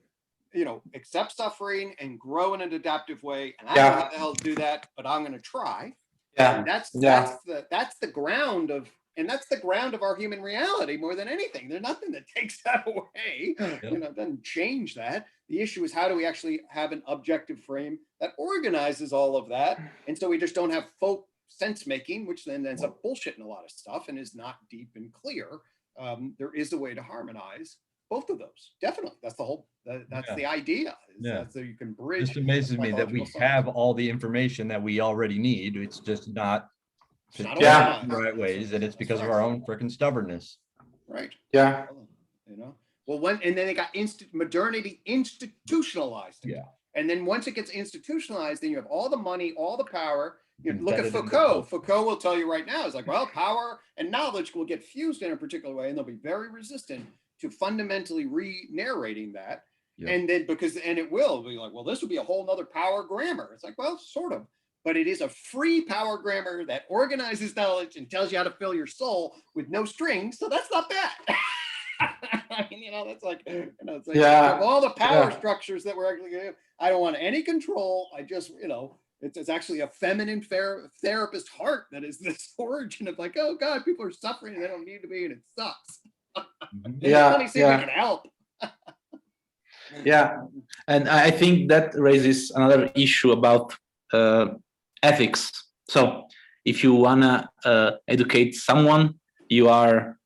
accept suffering and grow in an adaptive way. And I don't know how the hell to do that, but I'm going to try. Yeah. And that's the ground of And that's the ground of our human reality more than anything. There's nothing that takes that away. Yep. It doesn't change that. The issue is, how do we actually have an objective frame that organizes all of that? And so we just don't have folk sense making, which then ends up bullshitting a lot of stuff and is not deep and clear. There is a way to harmonize both of those. Definitely. That's the whole, that's the idea. That's so you can bridge. It just amazes me that we have all the information that we already need. It's just not the right ways, and it's because of our own freaking stubbornness. Right. Yeah. Well, and then they got modernity institutionalized. Yeah. And then once it gets institutionalized, then you have all the money, all the power. You look at Foucault. Foucault will tell you right now, it's like, well, power and knowledge will get fused in a particular way, and they'll be very resistant to fundamentally re-narrating that. Yep. And then and it will be like, well, this would be a whole nother power grammar. It's like, well, sort of. But it is a free power grammar that organizes knowledge and tells you how to fill your soul with no strings. So that's not bad. I mean, that's like, it's like, of all the power structures that we're actually going to, I don't want any control. I just, it's actually a feminine therapist heart that is this origin of like, oh God, people are suffering and they don't need to be, and it sucks. Let me see if we can help. Yeah, and I think that raises another issue about ethics. So if you wanna educate someone, you are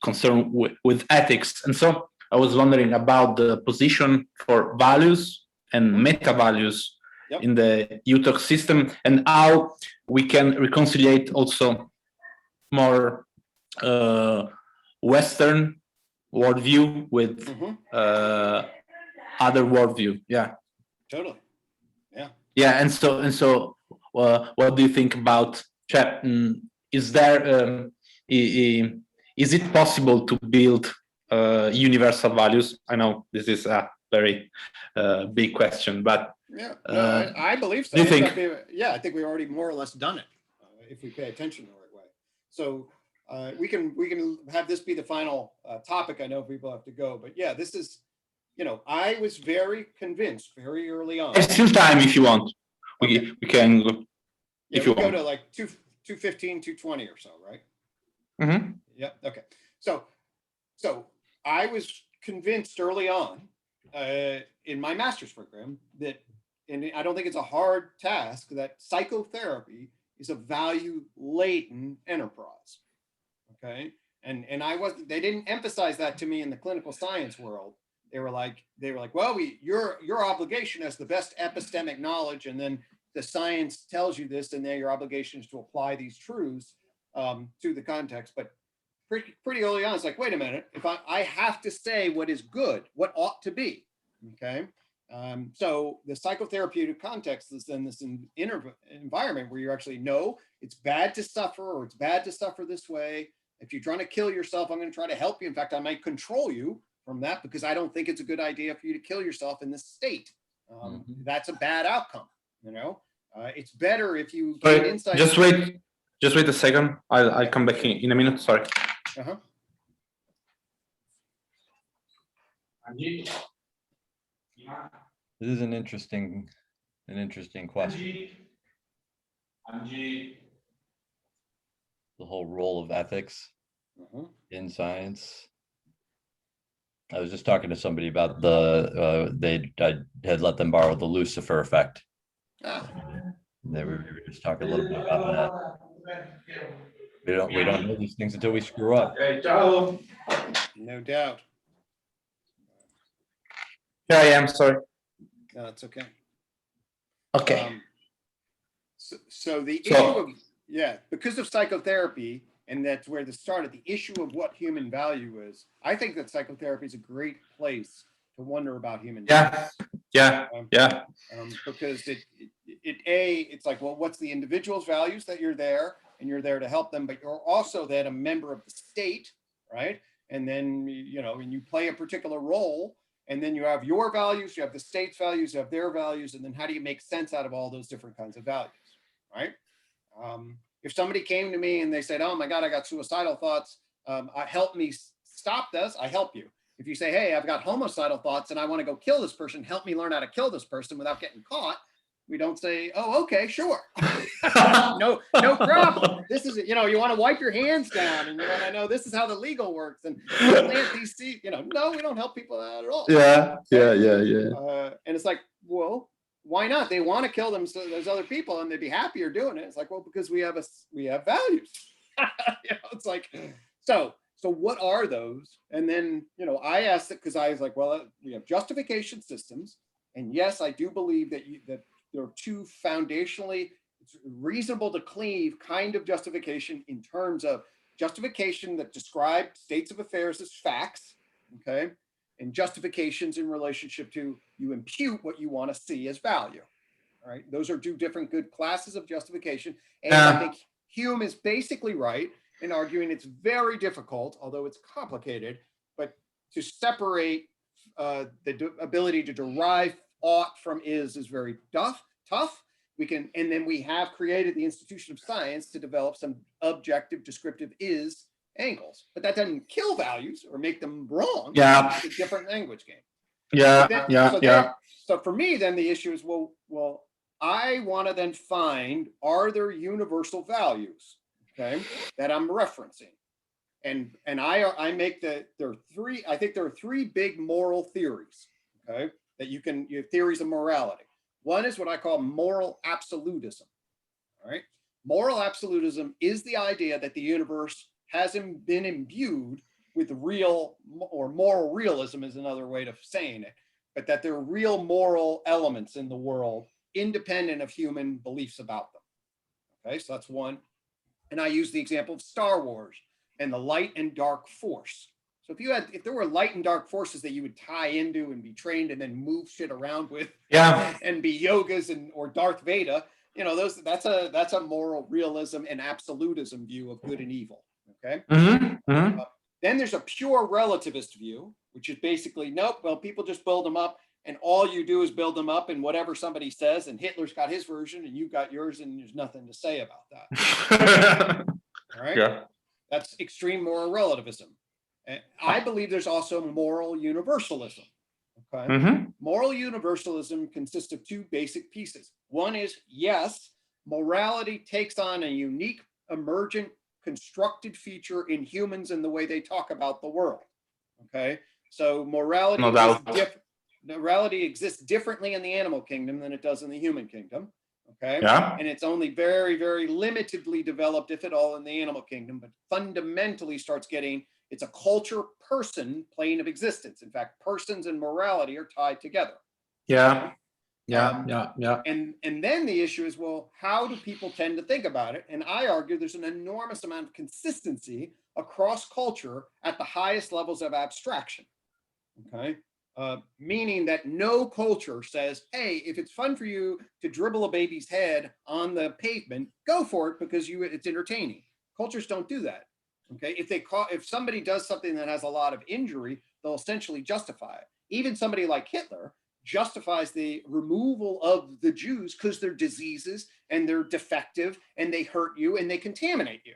concerned with ethics. And so I was wondering about the position for values and meta values in the UTOK system, and how we can reconcile also more Western worldview with other worldview. Yeah. Totally. Yeah, and so, what do you think about? Is there is it possible to build universal values? I know this is a very big question, but I believe so. Do you think? I think we've already more or less done it if we pay attention the right way. So we can have this be the final topic. I know people have to go, but yeah, this is. I was very convinced very early on. There's still time if you want. We can go. If you want. Go to like 215, 220 or so, right? Mm-hmm. Yeah. Okay. So I was convinced early on in my master's program that, and I don't think it's a hard task, that psychotherapy is a value-laden enterprise. Okay. And they didn't emphasize that to me in the clinical science world. They were like, well, your obligation as the best epistemic knowledge, and then the science tells you this, and then your obligation is to apply these truths to the context. But pretty early on, it's like, wait a minute, if I have to say what is good, what ought to be, okay? So the psychotherapeutic context is then this environment where you actually know it's bad to suffer, or it's bad to suffer this way. If you're trying to kill yourself, I'm going to try to help you. In fact, I might control you from that, because I don't think it's a good idea for you to kill yourself in this state. That's a bad outcome. It's better if you gain insight. Just wait a second. I'll come back in a minute. Sorry. This is an interesting question. The whole role of ethics in science. I was just talking to somebody about I had let them borrow the Lucifer effect. We were just talking a little bit about that. We don't know these things until we screw up. No doubt. Here I am. Sorry. No, that's okay. Okay. So the issue of because of psychotherapy. And that's where this started, the issue of what human value is. I think that psychotherapy is a great place to wonder about human value. Because it's like, well, what's the individual's values that you're there, and you're there to help them, but you're also then a member of the state, right? And then, and you play a particular role, and then you have your values, you have the state's values, you have their values, and then how do you make sense out of all those different kinds of values, right? If somebody came to me and they said, oh my God, I got suicidal thoughts, help me stop this, I help you. If you say, hey, I've got homicidal thoughts and I want to go kill this person, help me learn how to kill this person without getting caught, We don't say, oh, okay, sure. no problem. This is, you want to wipe your hands down and you want to know this is how the legal works. And plant these seeds, no, we don't help people out at all. Yeah. And it's like, well, why not? They want to kill them, so there's other people and they'd be happier doing it. It's like, well, because we have values. It's like, so what are those? And then, I asked it because I was like, well, we have justification systems. And yes, I do believe that there are two foundationally reasonable to cleave kind of justification in terms of justification that describe states of affairs as facts, okay? And justifications in relationship to you impute what you want to see as value, all right? Those are two different good classes of justification. And I think Hume is basically right in arguing it's very difficult, although it's complicated, but to separate the ability to derive ought from is very tough. And then we have created the institution of science to develop some objective descriptive is angles, but that doesn't kill values or make them wrong. Yeah. It's a different language game. So for me, then the issue is, well, I want to then find, are there universal values, okay, that I'm referencing? And I make there are three big moral theories, okay, that you have theories of morality. One is what I call moral absolutism, all right? Moral absolutism is the idea that the universe hasn't been imbued with real, or moral realism is another way of saying it, but that there are real moral elements in the world independent of human beliefs about them, okay? So that's one. And I use the example of Star Wars and the light and dark force. So if there were light and dark forces that you would tie into and be trained and then move shit around with, and be yogas or Darth Vader, that's a moral realism and absolutism view of good and evil. Okay. Then there's a pure relativist view, which is basically, nope, well, people just build them up and all you do is build them up and whatever somebody says, and Hitler's got his version and you've got yours and there's nothing to say about that. All right. Yeah. That's extreme moral relativism. I believe there's also moral universalism. Okay. Moral universalism consists of two basic pieces. One is, yes, morality takes on a unique, emergent, constructed feature in humans in the way they talk about the world. Okay. So morality exists differently in the animal kingdom than it does in the human kingdom. Okay. Yeah. And it's only very, very limitedly developed, if at all, in the animal kingdom, but fundamentally starts getting, it's a culture person plane of existence. In fact, persons and morality are tied together. Yeah. And then the issue is, well, how do people tend to think about it? And I argue there's an enormous amount of consistency across culture at the highest levels of abstraction. Okay. Meaning that no culture says, hey, if it's fun for you to dribble a baby's head on the pavement, go for it because it's entertaining. Cultures don't do that. Okay, if somebody does something that has a lot of injury, they'll essentially justify it. Even somebody like Hitler justifies the removal of the Jews because they're diseases and they're defective and they hurt you and they contaminate you.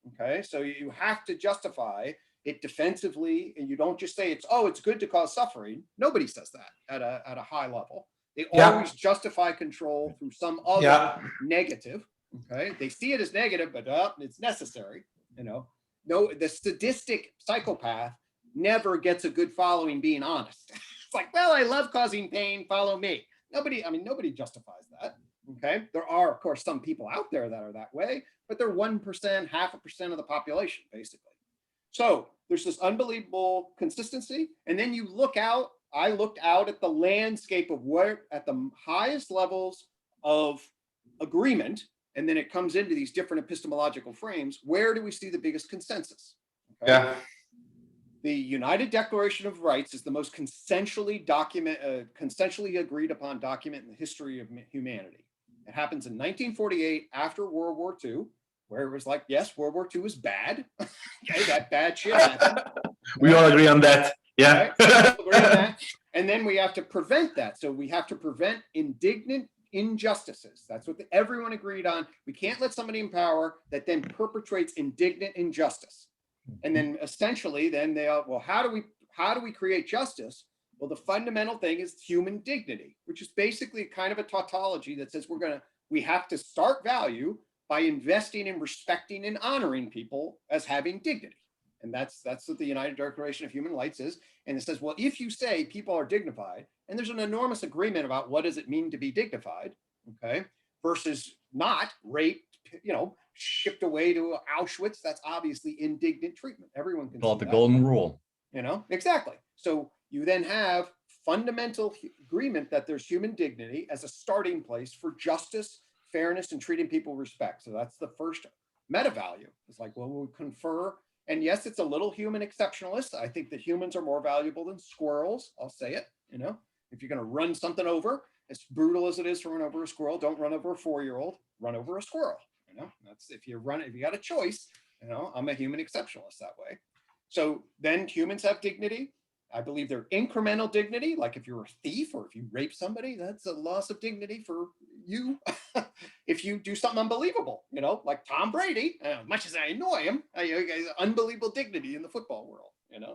Okay, so you have to justify it defensively, and you don't just say it's good to cause suffering. Nobody says that at a high level. They always justify control through some other negative. Okay, they see it as negative, but it's necessary. No, the sadistic psychopath never gets a good following being honest. It's like, well, I love causing pain, follow me. Nobody justifies that. Okay. There are, of course, some people out there that are that way, but they're 1%, 0.5% of the population, basically. So there's this unbelievable consistency. And then you look out, I looked out at the landscape of where at the highest levels of agreement, and then it comes into these different epistemological frames. Where do we see the biggest consensus? Okay. Yeah. The United Declaration of Rights is the most consensually agreed upon document in the history of humanity. It happens in 1948 after World War II, where it was like, yes, World War II is bad. Okay, that bad shit happened. We all agree on that. Yeah. Right? We all agree on that. And then we have to prevent that. So we have to prevent indignant injustices. That's what everyone agreed on. We can't let somebody in power that then perpetrates indignant injustice. And then essentially, then how do we create justice? Well, the fundamental thing is human dignity, which is basically kind of a tautology that says we have to start value by investing in respecting and honoring people as having dignity. And that's what the United Declaration of Human Rights is. And it says, well, if you say people are dignified, and there's an enormous agreement about what does it mean to be dignified, okay, versus not raped, shipped away to Auschwitz, that's obviously indignant treatment. Everyone can Call see it the that. golden rule. Exactly. So you then have fundamental agreement that there's human dignity as a starting place for justice, fairness, and treating people with respect. So that's the first meta value. It's like, well, we'll confer. And yes, it's a little human exceptionalist. I think that humans are more valuable than squirrels. I'll say it. If you're going to run something over, as brutal as it is to run over a squirrel, don't run over a 4-year-old, run over a squirrel. That's if you got a choice, I'm a human exceptionalist that way. So then humans have dignity. I believe they're incremental dignity. Like if you're a thief or if you rape somebody, that's a loss of dignity for you. If you do something unbelievable, like Tom Brady, as much as I annoy him, unbelievable dignity in the football world.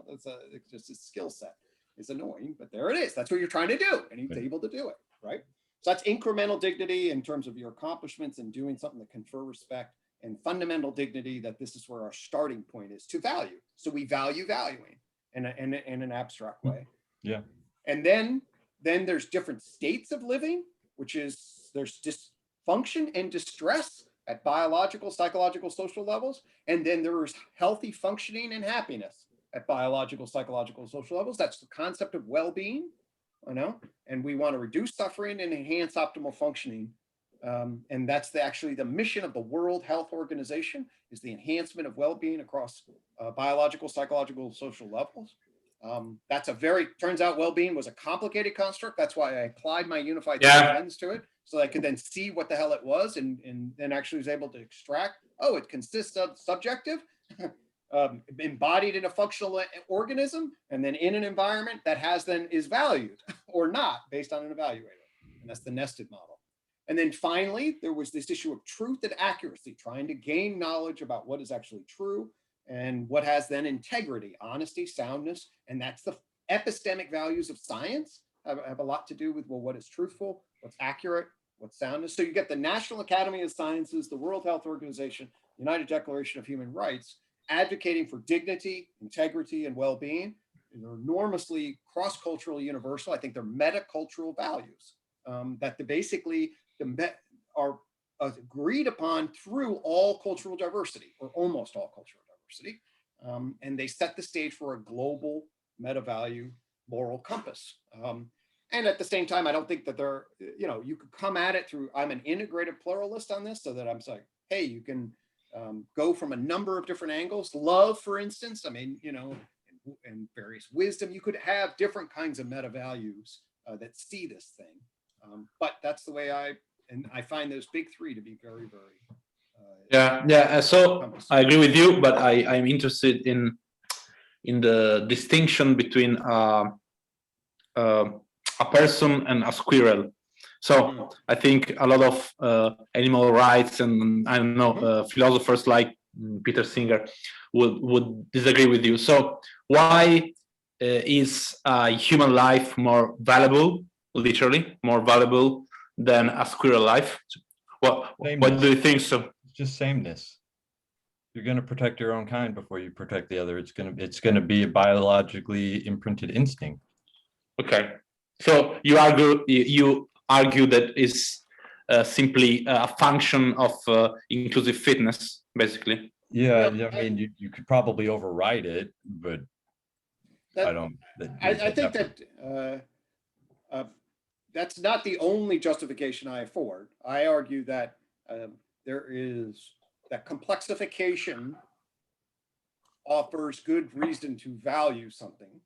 It's just his skill set. It's annoying, but there it is. That's what you're trying to do, and he's able to do it, right? So that's incremental dignity in terms of your accomplishments and doing something to confer respect, and fundamental dignity that this is where our starting point is to value. So we value valuing in an abstract way. Yeah. And then there's different states of living, which is there's dysfunction and distress at biological, psychological, social levels. And then there's healthy functioning and happiness at biological, psychological, social levels. That's the concept of well-being, and we want to reduce suffering and enhance optimal functioning. And that's actually the mission of the World Health Organization, is the enhancement of well-being across biological, psychological, social levels. Turns out well-being was a complicated construct. That's why I applied my unified lens to it, so I could then see what the hell it was, and then actually was able to extract, it consists of subjective, embodied in a functional organism, and then in an environment that is valued or not based on an evaluator. And that's the nested model. And then finally, there was this issue of truth and accuracy, trying to gain knowledge about what is actually true and what has then integrity, honesty, soundness. And that's the epistemic values of science have a lot to do with, what is truthful, what's accurate, what's soundness. So you get the National Academy of Sciences, the World Health Organization, United Declaration of Human Rights, advocating for dignity, integrity, and well-being. They're enormously cross-cultural, universal. I think they're metacultural values that basically are agreed upon through all cultural diversity, or almost all cultural diversity. And they set the stage for a global meta-value moral compass. And at the same time, I don't think that you could come at it through, I'm an integrative pluralist on this, so that I'm saying, hey, you can go from a number of different angles. Love, for instance, and various wisdom, you could have different kinds of meta values that see this thing. But that's the way I find those big three to be very, very so I agree with you, but I'm interested in the distinction between a person and a squirrel. So I think a lot of animal rights and I don't know philosophers like Peter Singer would disagree with you. So why is human life more valuable, literally more valuable than a squirrel life? What do you think so? It's just sameness. You're going to protect your own kind before you protect the other. It's going to be a biologically imprinted instinct. Okay, so you argue that is simply a function of inclusive fitness, basically. Yeah, I mean, you could probably override it, but I don't. I think that that's not the only justification I afford. I argue that there is that complexification offers good reason to value something.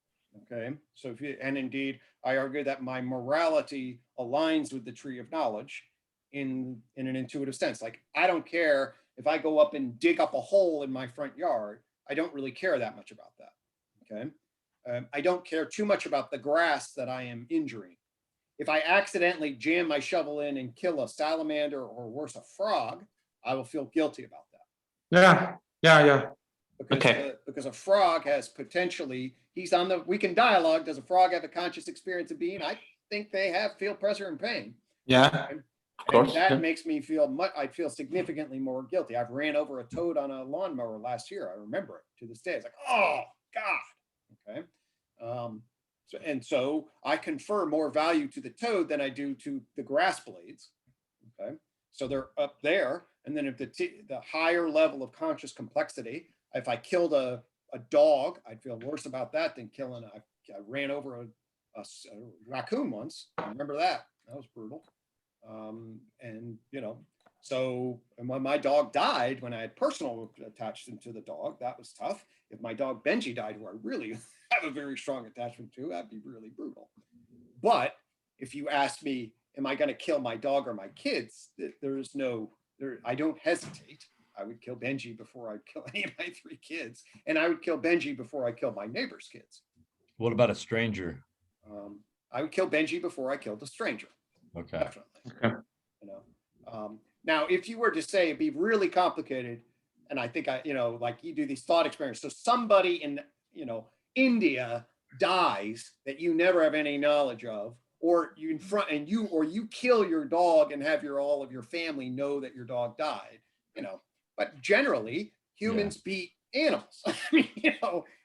Okay, so and indeed, I argue that my morality aligns with the tree of knowledge in an intuitive sense. Like, I don't care if I go up and dig up a hole in my front yard. I don't really care that much about that. Okay, I don't care too much about the grass that I am injuring. If I accidentally jam my shovel in and kill a salamander, or worse, a frog, I will feel guilty about that. Yeah. because a frog has potentially, he's on the, we can dialogue. Does a frog have a conscious experience of being? I think they feel pleasure and pain. Yeah, of course. And that makes me feel I feel significantly more guilty. I've ran over a toad on a lawnmower last year. I remember it to this day. It's like, oh God. Okay. So I confer more value to the toad than I do to the grass blades. Okay. So they're up there. And then if the higher level of conscious complexity, if I killed a dog, I'd feel worse about that than killing I ran over a raccoon once. I remember that. That was brutal. And when my dog died, when I had personal attachment to the dog, that was tough. If my dog Benji died, who I really have a very strong attachment to, that'd be really brutal. But if you ask me, am I going to kill my dog or my kids? I don't hesitate. I would kill Benji before I'd kill any of my 3 kids. And I would kill Benji before I killed my neighbor's kids. What about a stranger? I would kill Benji before I killed a stranger. Okay. Definitely. Okay. Now, if you were to say it'd be really complicated, and I think like you do these thought experiments. So somebody in, India dies that you never have any knowledge of, or you kill your dog and have all of your family know that your dog died, but generally humans beat animals. I mean,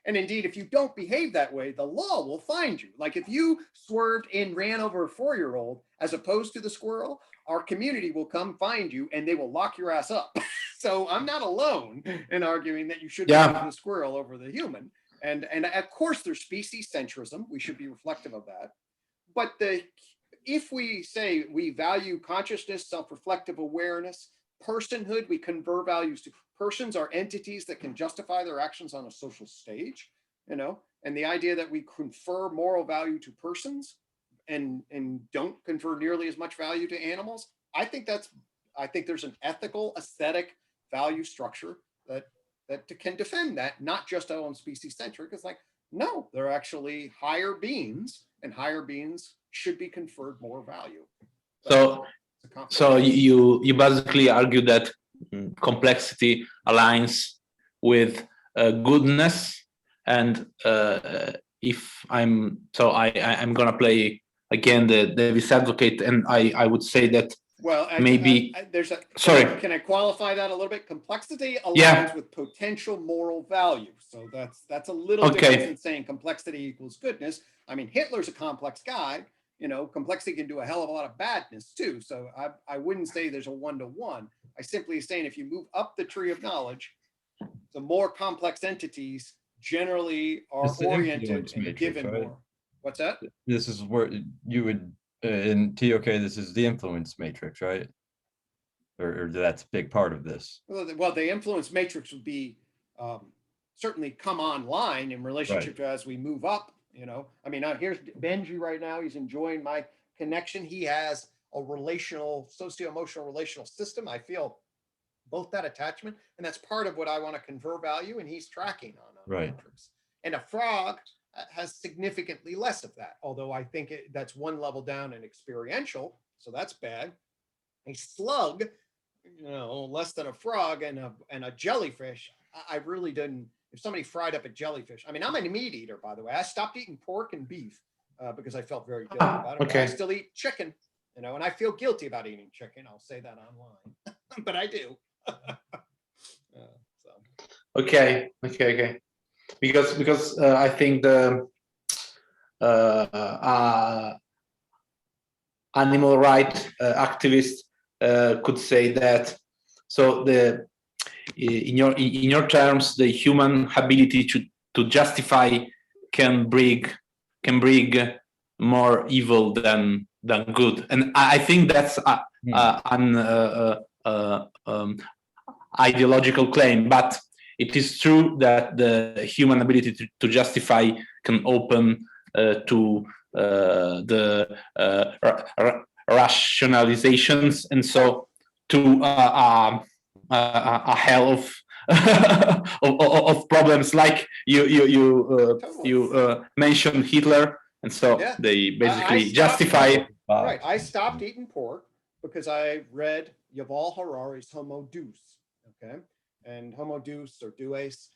and indeed, if you don't behave that way, the law will find you. Like if you swerved and ran over a 4-year-old as opposed to the squirrel, our community will come find you and they will lock your ass up. So I'm not alone in arguing that you should be the squirrel over the human. And of course there's species centrism. We should be reflective of that. But if we say we value consciousness, self-reflective awareness, personhood, we confer values to persons are entities that can justify their actions on a social stage, and the idea that we confer moral value to persons and don't confer nearly as much value to animals. I think there's an ethical, aesthetic value structure that can defend that, not just on species centric. It's like, no, they're actually higher beings, and higher beings should be conferred more value. So you basically argue that complexity aligns with goodness, and if I'm gonna play again the Davis advocate, and I would say that maybe can I qualify that a little bit? Complexity aligns with potential moral value. So that's a little different than saying complexity equals goodness. I mean, Hitler's a complex guy. Complexity can do a hell of a lot of badness too. So I wouldn't say there's a 1-to-1. I simply saying if you move up the tree of knowledge, the more complex entities generally are oriented and given more. What's that? This is where you would in TOK. This is the influence matrix, right? Or that's a big part of this. Well, the influence matrix would be certainly come online in relationship to as we move up. I mean, here's Benji right now. He's enjoying my connection. He has a socio-emotional relational system. I feel both that attachment, and that's part of what I want to confer value, and he's tracking on metrics. And a frog has significantly less of that, although I think that's one level down in experiential, so that's bad. A slug, less than a frog, and a jellyfish, I really didn't. If somebody fried up a jellyfish, I mean, I'm a meat eater, by the way. I stopped eating pork and beef because I felt very guilty about it. Okay. I still eat chicken, and I feel guilty about eating chicken. I'll say that online, but I do. Okay. Because I think the animal rights activist could say that. So in your terms, the human ability to justify can bring more evil than good, and I think that's an ideological claim, but it is true that the human ability to justify can open to the rationalizations, and so to a hell of problems, like you mentioned Hitler, and so they basically justify. Right, I stopped eating pork because I read Yuval Harari's Homo Deus. Okay, and Homo Deus or Deus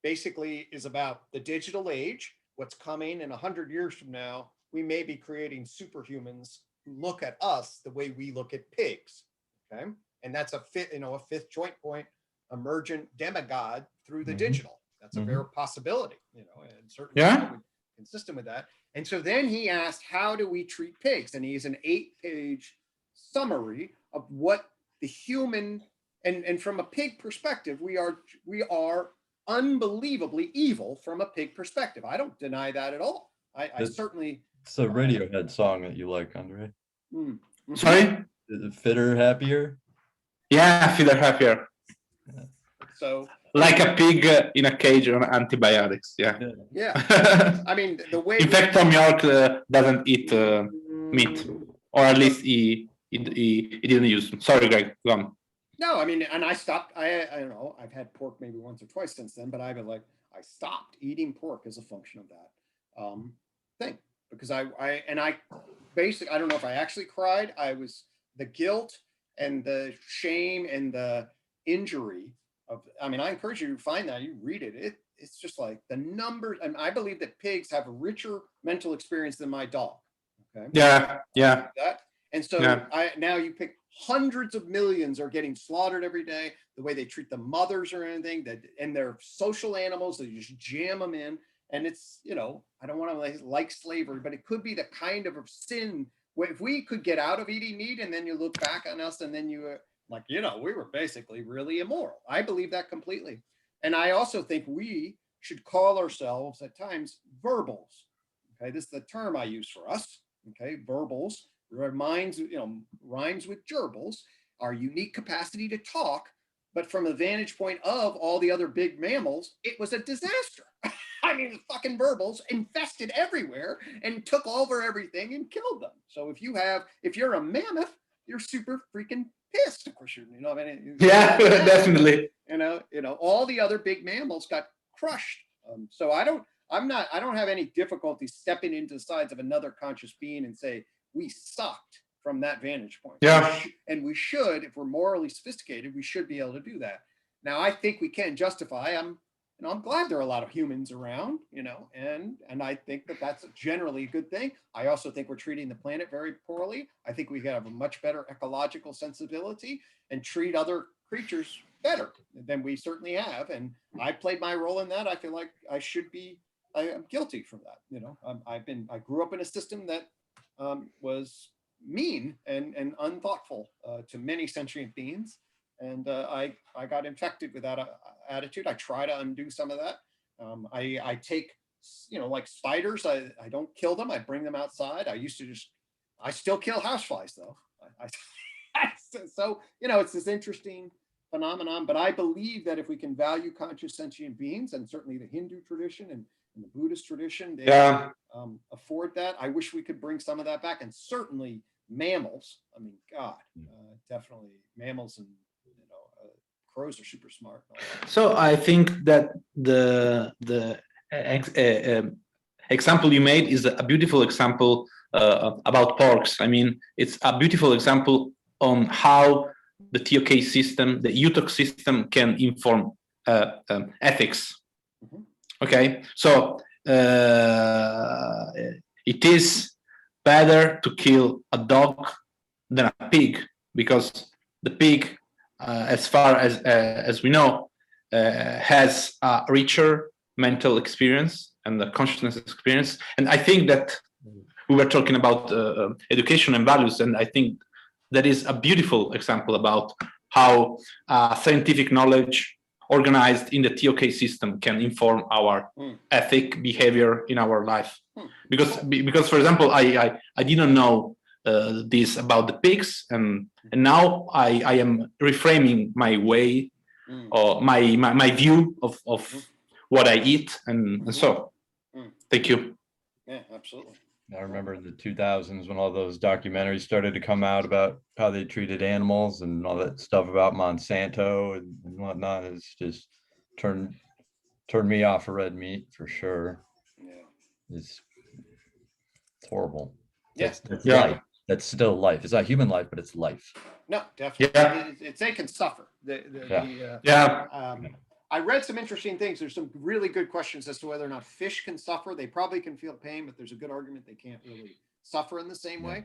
basically is about the digital age, what's coming, and 100 years from now, we may be creating superhumans who look at us the way we look at pigs. Okay, and that's a fifth joint point, emergent demigod through the digital. That's a bare possibility, and certainly consistent with that. And so then he asked, how do we treat pigs? And he's an 8-page summary of what the human, and from a pig perspective, we are unbelievably evil from a pig perspective. I don't deny that at all. I certainly. It's a Radiohead song that you like, Andre. Sorry? Is it Fitter, Happier? Yeah, Fitter, Happier. So. Like a pig in a cage on antibiotics. Yeah. I mean, the way. In fact, Tom York doesn't eat meat, or at least he didn't use them. Sorry, Greg. Go on. No, I mean, and I stopped. I don't know. I've had pork maybe once or twice since then, but I stopped eating pork as a function of that thing, because I basically, I don't know if I actually cried. I was the guilt and the shame and the injury. I mean, I encourage you to find that. You read it. It's just like the numbers. And I believe that pigs have a richer mental experience than my dog. Okay. Yeah. And so now you pick hundreds of millions are getting slaughtered every day. The way they treat the mothers or anything, and they're social animals. They just jam them in. And it's, I don't want to like slavery, but it could be the kind of sin where if we could get out of eating meat, and then you look back on us, and then you we were basically really immoral. I believe that completely. And I also think we should call ourselves at times verbals. Okay, this is the term I use for us. Okay, verbals rhymes with gerbils, our unique capacity to talk, but from the vantage point of all the other big mammals, it was a disaster. I mean, the fucking verbals infested everywhere and took over everything and killed them. So if you're a mammoth, you're super freaking pissed, of course. Definitely. All the other big mammals got crushed. So I don't have any difficulty stepping into the sides of another conscious being and say we sucked from that vantage point. Yeah. And we should, if we're morally sophisticated, we should be able to do that. Now, I think we can justify. I'm glad there are a lot of humans around, and I think that that's generally a good thing. I also think we're treating the planet very poorly. I think we have a much better ecological sensibility and treat other creatures better than we certainly have. And I played my role in that. I feel like I am guilty from that. I grew up in a system that was mean and unthoughtful to many sentient beings. And I got infected with that attitude. I try to undo some of that. I take, like spiders, I don't kill them. I bring them outside. I still kill houseflies though. So, it's this interesting phenomenon, but I believe that if we can value conscious sentient beings, and certainly the Hindu tradition and the Buddhist tradition, they afford that. I wish we could bring some of that back, and certainly mammals. I mean, God, definitely mammals, and crows are super smart. So I think that the example you made is a beautiful example about porks. I mean, it's a beautiful example on how the TOK system, the UTOK system, can inform ethics. Okay, so it is better to kill a dog than a pig, because the pig, as far as we know, has a richer mental experience and the consciousness experience. And I think that we were talking about education and values, and I think that is a beautiful example about how scientific knowledge organized in the TOK system can inform our ethic behavior in our life. Because for example, I didn't know this about the pigs, and now I am reframing my way or my view of what I eat, and so thank you. Yeah, absolutely. I remember in the 2000s when all those documentaries started to come out about how they treated animals and all that stuff about Monsanto and whatnot. It's just turned me off of red meat for sure. Yeah, it's horrible. Yes, that's life. That's still life. It's not human life, but it's life. No, definitely. Yeah. They can suffer. I read some interesting things. There's some really good questions as to whether or not fish can suffer. They probably can feel pain, but there's a good argument they can't really suffer in the same way.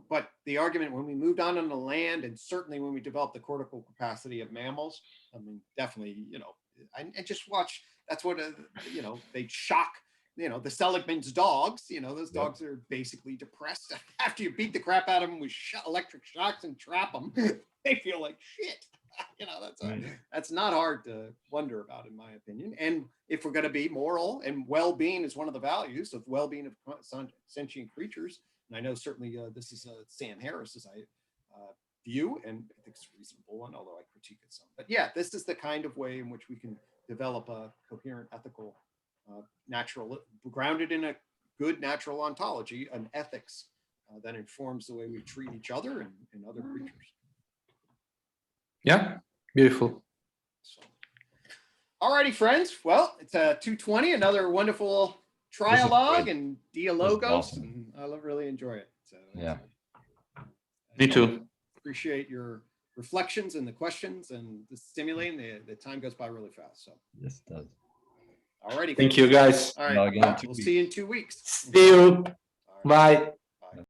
But the argument when we moved on the land, and certainly when we developed the cortical capacity of mammals, I mean, definitely, you know, and just watch, that's what, you know, they shock, you know, the Seligman's dogs, you know, those dogs are basically depressed. After you beat the crap out of them with electric shocks and trap them, they feel like shit. You know, that's not hard to wonder about, in my opinion. And if we're going to be moral, and well-being is one of the values of well-being of sentient creatures, and I know certainly this is Sam Harris's view, and I think it's a reasonable one, although I critique it some. But yeah, this is the kind of way in which we can develop a coherent ethical, natural, grounded in a good natural ontology, an ethics that informs the way we treat each other and other creatures. Yeah, beautiful. So, all righty, friends. Well, it's 2:20, another wonderful trialogue and Dialogos, awesome. and I really enjoy it. So, Yeah. Me too. Appreciate your reflections and the questions, and the stimulating. The time goes by really fast. So, Yes, it does. all righty. Thank you, guys. All right. No, again, We'll see you in 2 weeks. See you. All right. Bye.